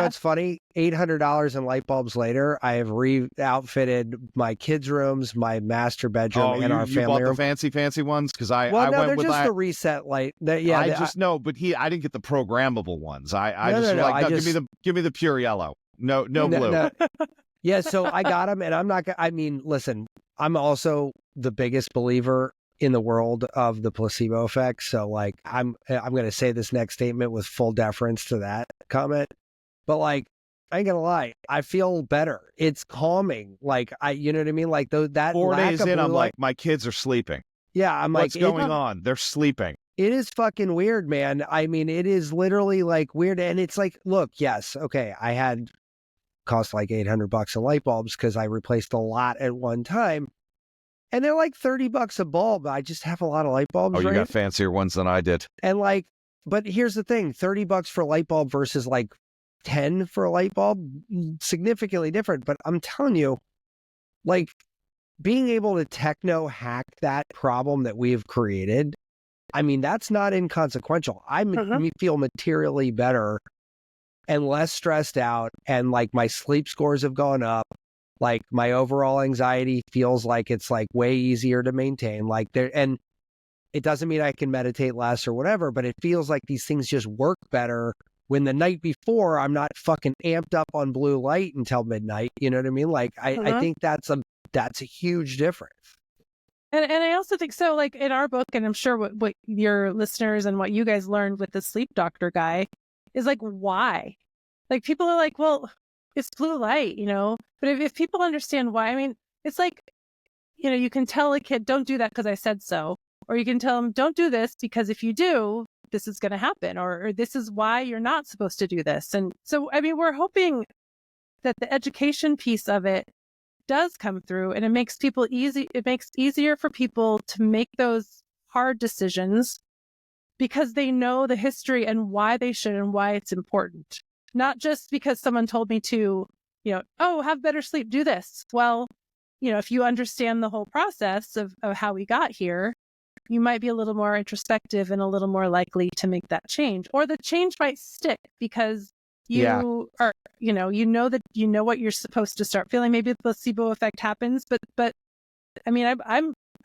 what's funny? $800 in light bulbs later, I have outfitted my kids' rooms, my master bedroom, and our family bought room. The fancy ones because I no, went they're with just the reset light. But I didn't get the programmable ones. Give me the pure yellow. No blue. Yeah, so I got them, and I'm not. Listen, I'm also the biggest believer in the world of the placebo effect. So, like, I'm going to say this next statement with full deference to that comment, but like, I ain't gonna lie, I feel better. It's calming. Like, you know what I mean? Like that 4 lack days of in, blue I'm light, like, my kids are sleeping. Yeah, I'm What's like, going on? They're sleeping. It is fucking weird, man. I mean, it is literally like weird, and it's like, look, yes, okay, I had cost like $800 in light bulbs because I replaced a lot at one time, and they're like $30 a bulb. I just have a lot of light bulbs. Oh, you got fancier ones than I did. And like, but here's the thing: $30 for a light bulb versus like 10 for a light bulb, significantly different. But I'm telling you, like, being able to techno hack that problem that we've created, I mean, that's not inconsequential. I feel materially better and less stressed out, and like my sleep scores have gone up. Like my overall anxiety feels like it's like way easier to maintain. Like and it doesn't mean I can meditate less or whatever, but it feels like these things just work better when the night before I'm not fucking amped up on blue light until midnight. You know what I mean? Like I think that's a huge difference. And I also think so, like in our book, and I'm sure what your listeners and what you guys learned with the sleep doctor guy is like, why? Like people are like, well, it's blue light, but if people understand why, I mean, it's like, you can tell a kid, don't do that because I said so. Or you can tell them, don't do this because if you do, this is going to happen. Or this is why you're not supposed to do this. And so, I mean, we're hoping that the education piece of it does come through, and it makes easier for people to make those hard decisions because they know the history and why they should and why it's important. Not just because someone told me to, have better sleep, do this. Well, if you understand the whole process of how we got here, you might be a little more introspective and a little more likely to make that change, or the change might stick because you are, that you know what you're supposed to start feeling. Maybe the placebo effect happens, but I mean,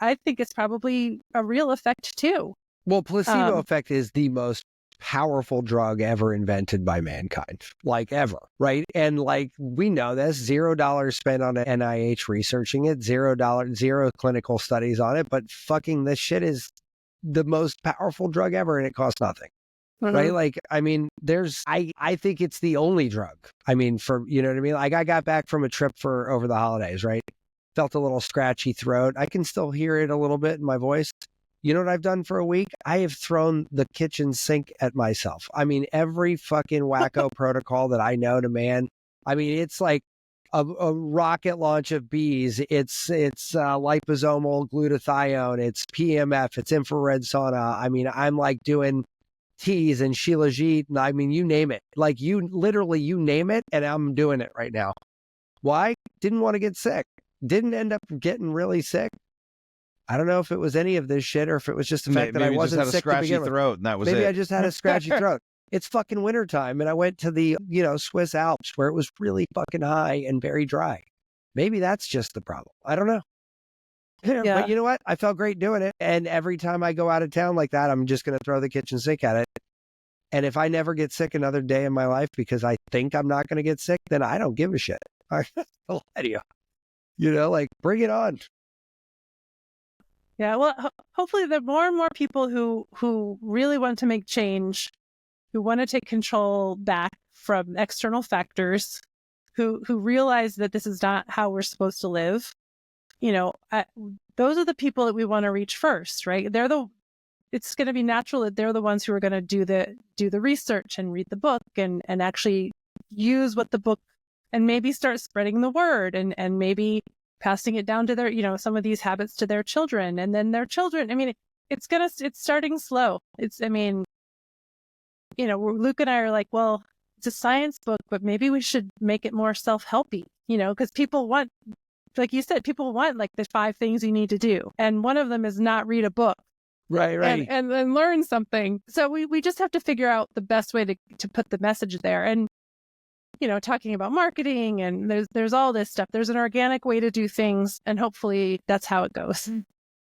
I think it's probably a real effect too. Well, placebo effect is the most powerful drug ever invented by mankind, like ever, right? And like we know this, $0 spent on an NIH researching it, $0, zero clinical studies on it, but fucking this shit is the most powerful drug ever and it costs nothing. Right? Like, I mean, I think it's the only drug. I mean, you know what I mean? Like I got back from a trip for over the holidays, right? Felt a little scratchy throat. I can still hear it a little bit in my voice. You know what I've done for a week? I have thrown the kitchen sink at myself. I mean, every fucking wacko protocol that I know to man. I mean, it's like a rocket launch of bees. It's liposomal glutathione. It's PMF. It's infrared sauna. I mean, I'm like doing teas and Shilajit. And I mean, you name it. Like you name it. And I'm doing it right now. Why? Didn't want to get sick. Didn't end up getting really sick. I don't know if it was any of this shit or if it was just the fact that I wasn't sick to begin with. Maybe you just had a scratchy throat and that was Maybe it. I just had a scratchy throat. It's fucking wintertime and I went to the, Swiss Alps where it was really fucking high and very dry. Maybe that's just the problem. I don't know. Yeah. But you know what? I felt great doing it. And every time I go out of town like that, I'm just going to throw the kitchen sink at it. And if I never get sick another day in my life because I think I'm not going to get sick, then I don't give a shit. I'll lie to you. Like bring it on. Yeah, well, hopefully the more and more people who really want to make change, who want to take control back from external factors, who realize that this is not how we're supposed to live, those are the people that we want to reach first, right? It's going to be natural that they're the ones who are going to do the research and read the book and actually use what the book and maybe start spreading the word and maybe passing it down to their, some of these habits to their children and then their children. I mean, it's starting slow. Luke and I are like, well, it's a science book, but maybe we should make it more self-helpy, because people want, like you said, people want like the 5 things you need to do. And one of them is not read a book. Right. And learn something. So we just have to figure out the best way to put the message there. And talking about marketing and there's all this stuff. There's an organic way to do things, and hopefully that's how it goes.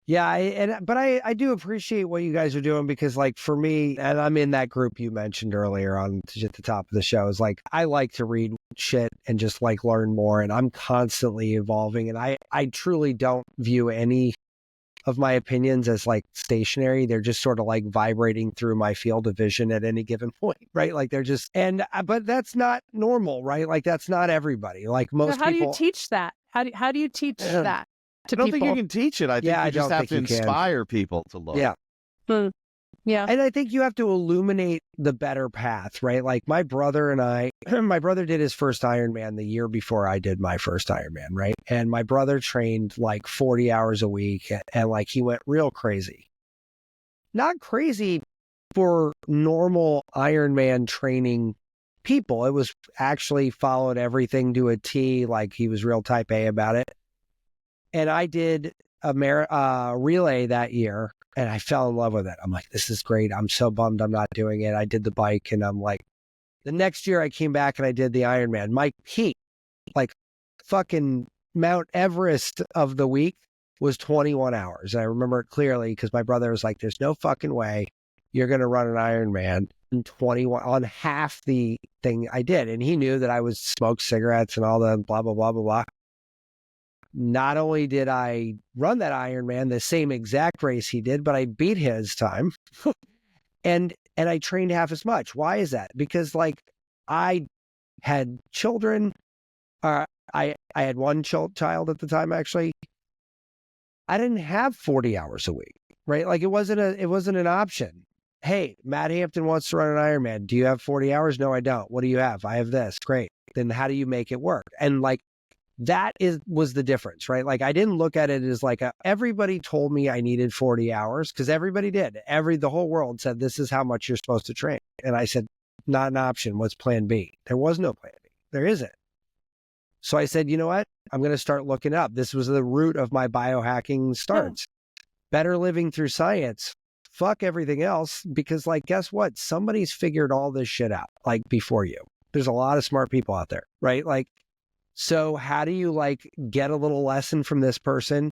Yeah, but I do appreciate what you guys are doing because, like, for me, and I'm in that group you mentioned earlier on at the top of the show, is like I like to read shit and just like learn more, and I'm constantly evolving, and I truly don't view any of my opinions as like stationary. They're just sort of like vibrating through my field of vision at any given point, right? Like they're just, but that's not normal, right? Like that's not everybody. Like most people. How do you teach that? How do you teach that to I don't people? think you can teach it. I think you just have to inspire people to look. Yeah. Yeah. And I think you have to illuminate the better path, right? Like my brother did his first Ironman the year before I did my first Ironman, right? And my brother trained like 40 hours a week and like he went real crazy. Not crazy for normal Ironman training people. It was actually followed everything to a T, like he was real type A about it. And I did a relay that year. And I fell in love with it. I'm like, this is great. I'm so bummed I'm not doing it. I did the bike and I'm like, the next year I came back and I did the Ironman. My peak, like fucking Mount Everest of the week was 21 hours. And I remember it clearly because my brother was like, there's no fucking way you're going to run an Ironman in 21 on half the thing I did. And he knew that I would smoke cigarettes and all the blah, blah, blah, blah, blah. Not only did I run that Ironman, the same exact race he did, but I beat his time and I trained half as much. Why is that? Because like I had children, I had one child at the time, actually. I didn't have 40 hours a week, right? Like it wasn't an option. Hey, Matt Hampton wants to run an Ironman. Do you have 40 hours? No, I don't. What do you have? I have this. Great. Then how do you make it work? And like, that was the difference, right? Like I didn't look at it as like everybody told me I needed 40 hours because everybody did. The whole world said, this is how much you're supposed to train. And I said, not an option. What's plan B? There was no plan B. There isn't. So I said, you know what? I'm going to start looking up. This was the root of my biohacking starts. Better living through science. Fuck everything else, because like, guess what? Somebody's figured all this shit out, like before you. There's a lot of smart people out there, right? Like, so how do you like get a little lesson from this person,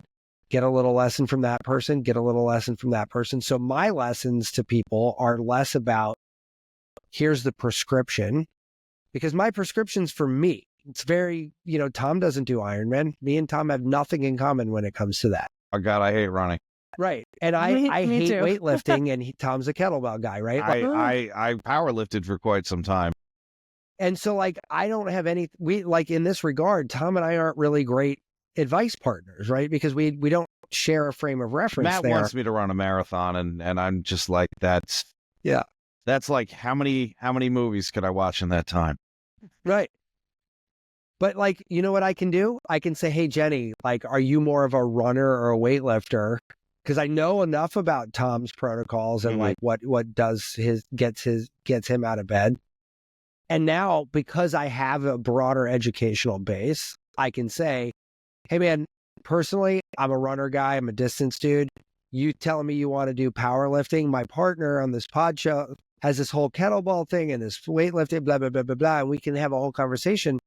get a little lesson from that person, get a little lesson from that person? So my lessons to people are less about, here's the prescription, because my prescription's for me. It's very, Tom doesn't do Ironman. Me and Tom have nothing in common when it comes to that. Oh God, I hate running. Right. And I Me hate too. weightlifting, and Tom's a kettlebell guy, right? I power lifted for quite some time. And so like, I don't have in this regard, Tom and I aren't really great advice partners, right? Because we don't share a frame of reference. Matt wants me to run a marathon, and I'm just like, that's like, how many movies could I watch in that time? Right. But like, you know what I can do? I can say, hey, Jenny, like, are you more of a runner or a weightlifter? Because I know enough about Tom's protocols and like what gets him out of bed. And now, because I have a broader educational base, I can say, hey man, personally, I'm a runner guy. I'm a distance dude. You telling me you want to do powerlifting? My partner on this pod show has this whole kettlebell thing and this weightlifting, blah, blah, blah, blah, blah. And we can have a whole conversation.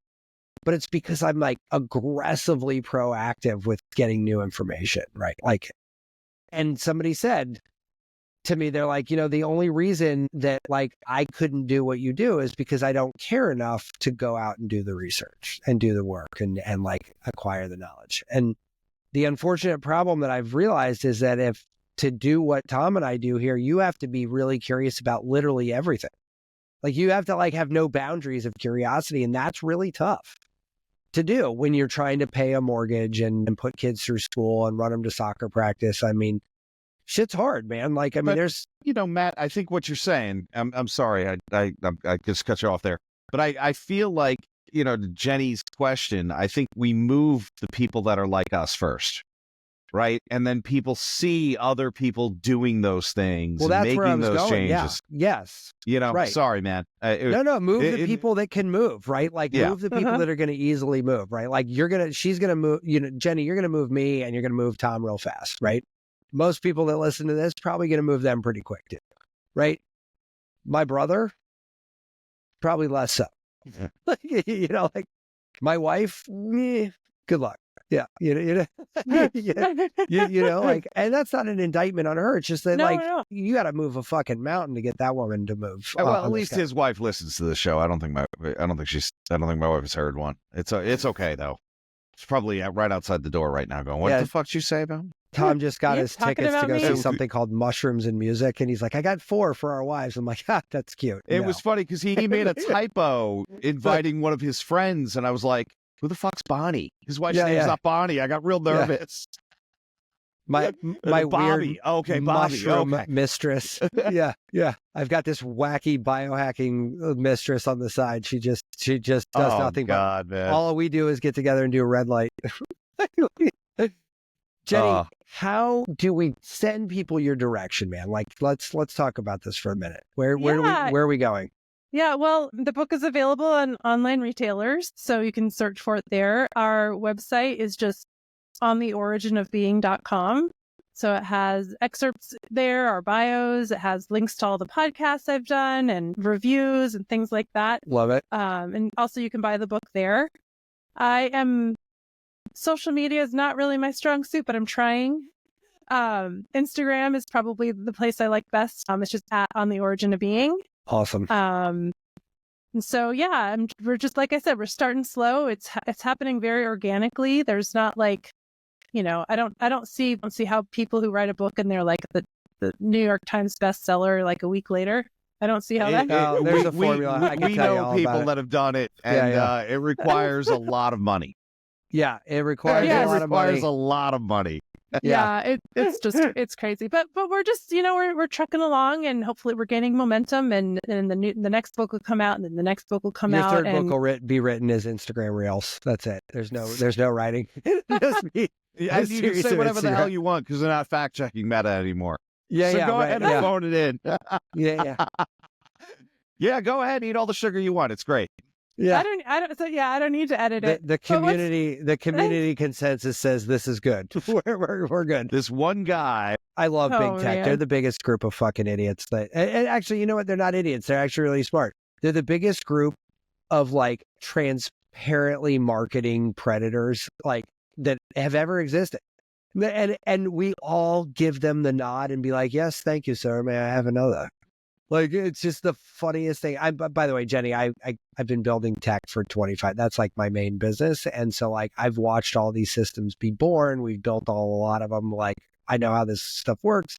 But it's because I'm like aggressively proactive with getting new information, right? Like, and somebody said to me, they're like, the only reason that like I couldn't do what you do is because I don't care enough to go out and do the research and do the work and like acquire the knowledge. And the unfortunate problem that I've realized is that if to do what Tom and I do here, you have to be really curious about literally everything. Like you have to like have no boundaries of curiosity. And that's really tough to do when you're trying to pay a mortgage and put kids through school and run them to soccer practice. I mean, shit's hard, man. Like, I mean, there's, Matt, I think what you're saying, I'm sorry, I just cut you off there, but I feel like, to Jenny's question, I think we move the people that are like us first, right? And then people see other people doing those things, well, that's making where I was those going. changes. Yeah. Yes. Right. Sorry, man. No, move the people that can move, right? Like move the people that are going to easily move, right? Like she's going to move, Jenny, you're going to move me and you're going to move Tom real fast, right? Most people that listen to this probably going to move them pretty quick too, right? My brother, probably less so. Like my wife, good luck. Yeah, like, and that's not an indictment on her. It's just that you got to move a fucking mountain to get that woman to move. Well, at least his wife listens to the show. I don't think my wife has heard one. It's okay though. It's probably right outside the door right now going, what the fuck did you say about me? Tom just got his tickets to go see something called Mushrooms and Music, and he's like, I got 4 for our wives. I'm like, that's cute. It was funny because he made a typo inviting one of his friends, and I was like, who the fuck's Bonnie? His wife's name's not Bonnie. I got real nervous. My Bobby. Weird Bobby. Mushroom mistress. Yeah. I've got this wacky biohacking mistress on the side. She just does nothing. God, man. All we do is get together and do a red light. Jenny, how do we send people your direction, man? Like, let's talk about this for a minute. Where are we going? Yeah, well, the book is available on online retailers, so you can search for it there. Our website is just ontheoriginofbeing.com. So it has excerpts there, our bios. It has links to all the podcasts I've done and reviews and things like that. Love it. And also you can buy the book there. Social media is not really my strong suit, but I'm trying. Instagram is probably the place I like best. It's just @on the origin of being. Awesome. And so we're just, like I said, we're starting slow. It's happening very organically. There's not like, I don't see how people who write a book and they're like the New York Times bestseller like a week later. I don't see how that. There's a formula. I can we tell you know all people about it. that have done it, and it requires a lot of money. Yeah, it requires a lot of money. It's crazy, but we're just we're trucking along, and hopefully we're gaining momentum, and the next book will come out, and then the next book will come out. Your third book will be written as Instagram Reels. That's it. There's no writing. Just me. You can say whatever the hell you want because they're not fact checking Meta anymore. Yeah, so go ahead and phone it in. Yeah. Yeah, go ahead and eat all the sugar you want. It's great. Yeah. I don't need to edit it. The community consensus says this is good. We're good. This one guy. I love big tech. Man. They're the biggest group of fucking idiots. And actually, you know what? They're not idiots. They're actually really smart. They're the biggest group of like transparently marketing predators like that have ever existed. And we all give them the nod and be like, yes, thank you, sir. May I have another? Like, it's just the funniest thing. By the way, Jenny, I've been building tech for 25. That's like my main business. And so like, I've watched all these systems be born. We've built a lot of them. Like, I know how this stuff works.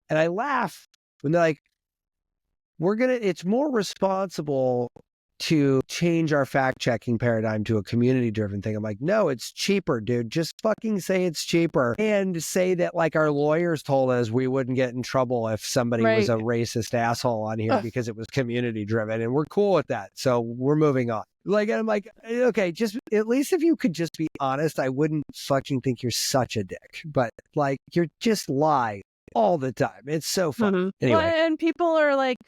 And I laugh when they're like, it's more responsible to change our fact-checking paradigm to a community-driven thing. I'm like, no, it's cheaper, dude. Just fucking say it's cheaper and say that like our lawyers told us we wouldn't get in trouble if somebody was a racist asshole on here because it was community-driven, and we're cool with that. So we're moving on. Like, and I'm like, okay, just at least if you could just be honest, I wouldn't fucking think you're such a dick. But like, you're just lie all the time. It's so fun. Mm-hmm. Anyway, well, and people are like,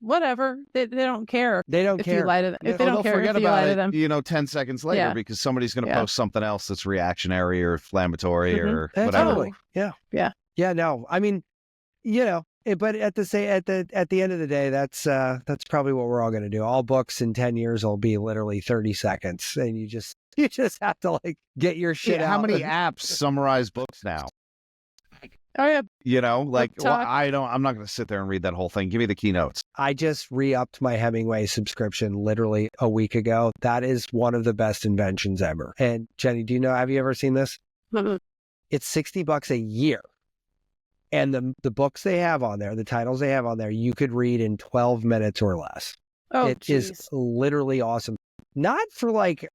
whatever. They don't care. They don't if care. You lie to them. If they They'll don't care forget if you about lie it, to them. you know, 10 seconds later because somebody's going to post something else that's reactionary or inflammatory or whatever. Totally. Yeah. No, I mean, you know, but at the end of the day, that's probably what we're all going to do. All books in 10 years will be literally 30 seconds, and you just have to like get your shit out. How many apps summarize books now? Oh yeah. You know, like I'm not going to sit there and read that whole thing. Give me the keynotes. I just re-upped my Hemingway subscription literally a week ago. That is one of the best inventions ever. And Jenny, have you ever seen this? Mm-hmm. It's $60 a year. And the books they have on there, the titles they have on there, you could read in 12 minutes or less. Oh, it is literally awesome. Not for like,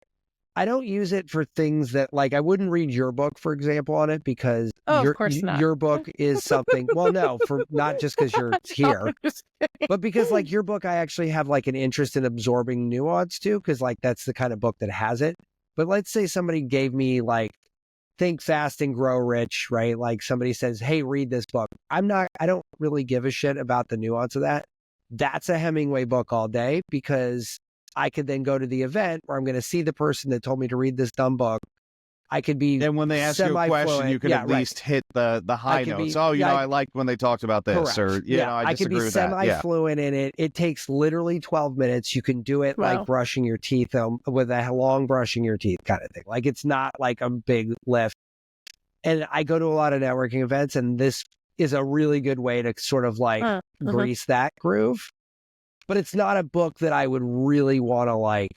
I don't use it for things that like, I wouldn't read your book, for example, on it because of course not. Your book is something, well, no, for not just because you're here, but because like your book, I actually have like an interest in absorbing nuance too, because like that's the kind of book that has it. But let's say somebody gave me like, Think Fast and Grow Rich, right? Like somebody says, hey, read this book. I don't really give a shit about the nuance of that. That's a Hemingway book all day because I could then go to the event where I'm going to see the person that told me to read this dumb book. I could be then when they ask you a question, you can at least hit the high notes. I liked when they talked about this, correct. or I disagree with that. I could be semi-fluent in it. It takes literally 12 minutes. You can do it like brushing your teeth with a long brushing your teeth kind of thing. Like it's not like a big lift. And I go to a lot of networking events, and this is a really good way to sort of like grease that groove. But it's not a book that I would really want to like.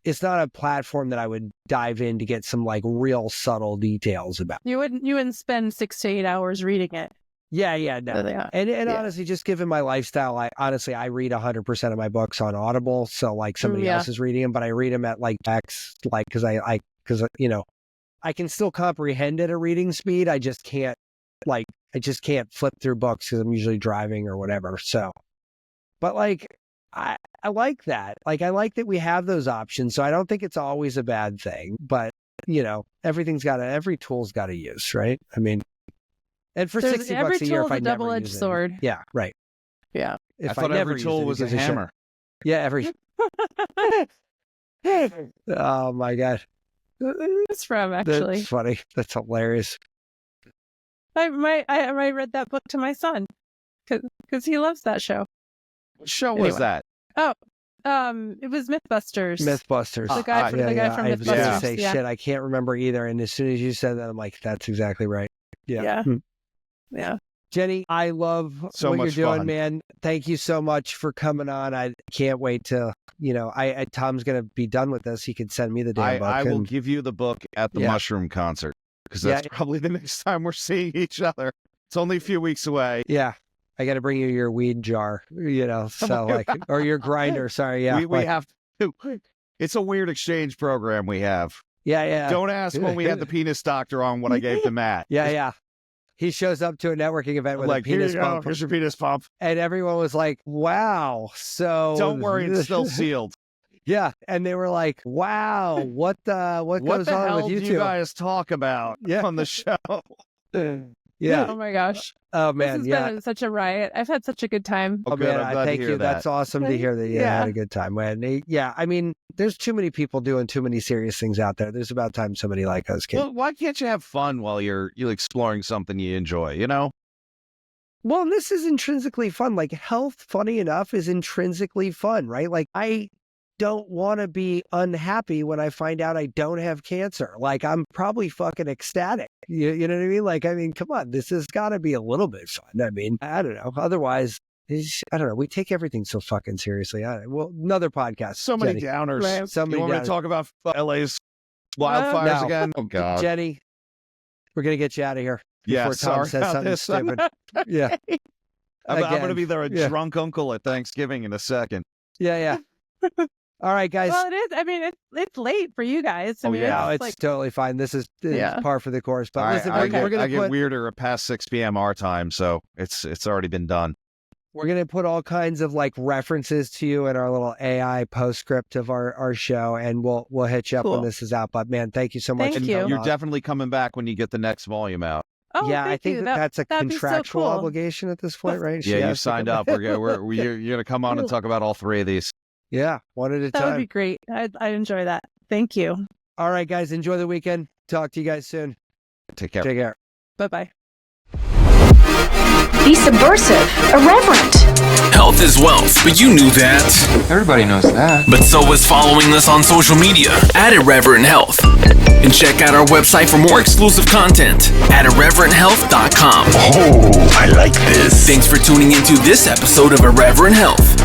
It's not a platform that I would dive in to get some like real subtle details about. You wouldn't spend 6 to 8 hours reading it. No. And honestly, just given my lifestyle, I read 100% of my books on Audible. So like somebody else is reading them, but I read them at like X, like, cause I can still comprehend at a reading speed. I just can't flip through books because I'm usually driving or whatever. So, but like, I like that. Like, I like that we have those options. So I don't think it's always a bad thing, but every tool's got a use, right? I mean, and for $60 a year, if I never use it. Every tool is a double-edged sword. Yeah, right. Yeah. I thought every tool was a hammer. Yeah, every. Oh my God. It's from actually. That's funny. That's hilarious. I read that book to my son because he loves that show. What show was that? Oh, it was Mythbusters. The guy from Mythbusters. I was going to say shit. I can't remember either. And as soon as you said that, I'm like, that's exactly right. Yeah. Yeah. Jenny, I love what you're doing, man. Thank you so much for coming on. I can't wait to, Tom's going to be done with this. He can send me the damn book. I will give you the book at the Mushroom concert because that's probably the next time we're seeing each other. It's only a few weeks away. Yeah. I got to bring you your weed jar, so like, or your grinder. Sorry. Yeah. We have to. It's a weird exchange program we have. Yeah. Don't ask when we had the penis doctor on what I gave to Matt. Yeah. He shows up to a networking event with a penis pump. Here's your penis pump. And everyone was like, wow. So don't worry, it's still sealed. Yeah. And they were like, wow, what goes on with you two? What do you guys talk about on the show? Yeah. Oh my gosh. Oh This man, has yeah. been such a riot. I've had such a good time. Oh, good. man, I'm glad thank to hear you. that. That's awesome to hear that you had a good time, man. Yeah, I mean, there's too many people doing too many serious things out there. There's about time somebody like us can. Well, why can't you have fun while you're exploring something you enjoy, you know? Well, this is intrinsically fun. Like health, funny enough, is intrinsically fun, right? Like I don't want to be unhappy when I find out I don't have cancer. Like I'm probably fucking ecstatic. You know what I mean? Like, I mean, come on, this has got to be a little bit fun. I mean, I don't know. Otherwise, I don't know. We take everything so fucking seriously. Well, another podcast. So many Jenny. downers. Right. So You many want me to downers. talk about LA's wildfires No. again? Oh, God. Jenny, we're going to get you out of here Yeah, before Tom sorry says about something this. stupid. Yeah. I'm going to Again. be there, a Yeah. drunk uncle at Thanksgiving in a second. Yeah. All right, guys. Well, it is. I mean, it's late for you guys. I Oh, mean, yeah. No, it's like, totally fine. This is par for the course. But listen, I we're get going to put weirder at past 6 p.m. our time, so it's already been done. we're going to put all kinds of like references to you in our little AI postscript of our show, and we'll hit you up when Cool. this is out. But man, thank you so much. Thank for you. coming You're on. definitely coming back when you get the next volume out. oh, Yeah, I thank think you. that's a that'd be so contractual cool. obligation at this point, right? She Yeah, you has to signed come up. back. You're going to come on and talk about all 3 of these. Yeah, one at a That would time. be great. I enjoy that. Thank you. All right, guys, enjoy the weekend. Talk to you guys soon. Take care. Take care. Bye-bye. Be subversive, irreverent. Health is wealth, but you knew that. Everybody knows that. But so is following us on social media at Irreverent Health. And check out our website for more exclusive content at irreverenthealth.com. Oh, I like this. Thanks for tuning into this episode of Irreverent Health.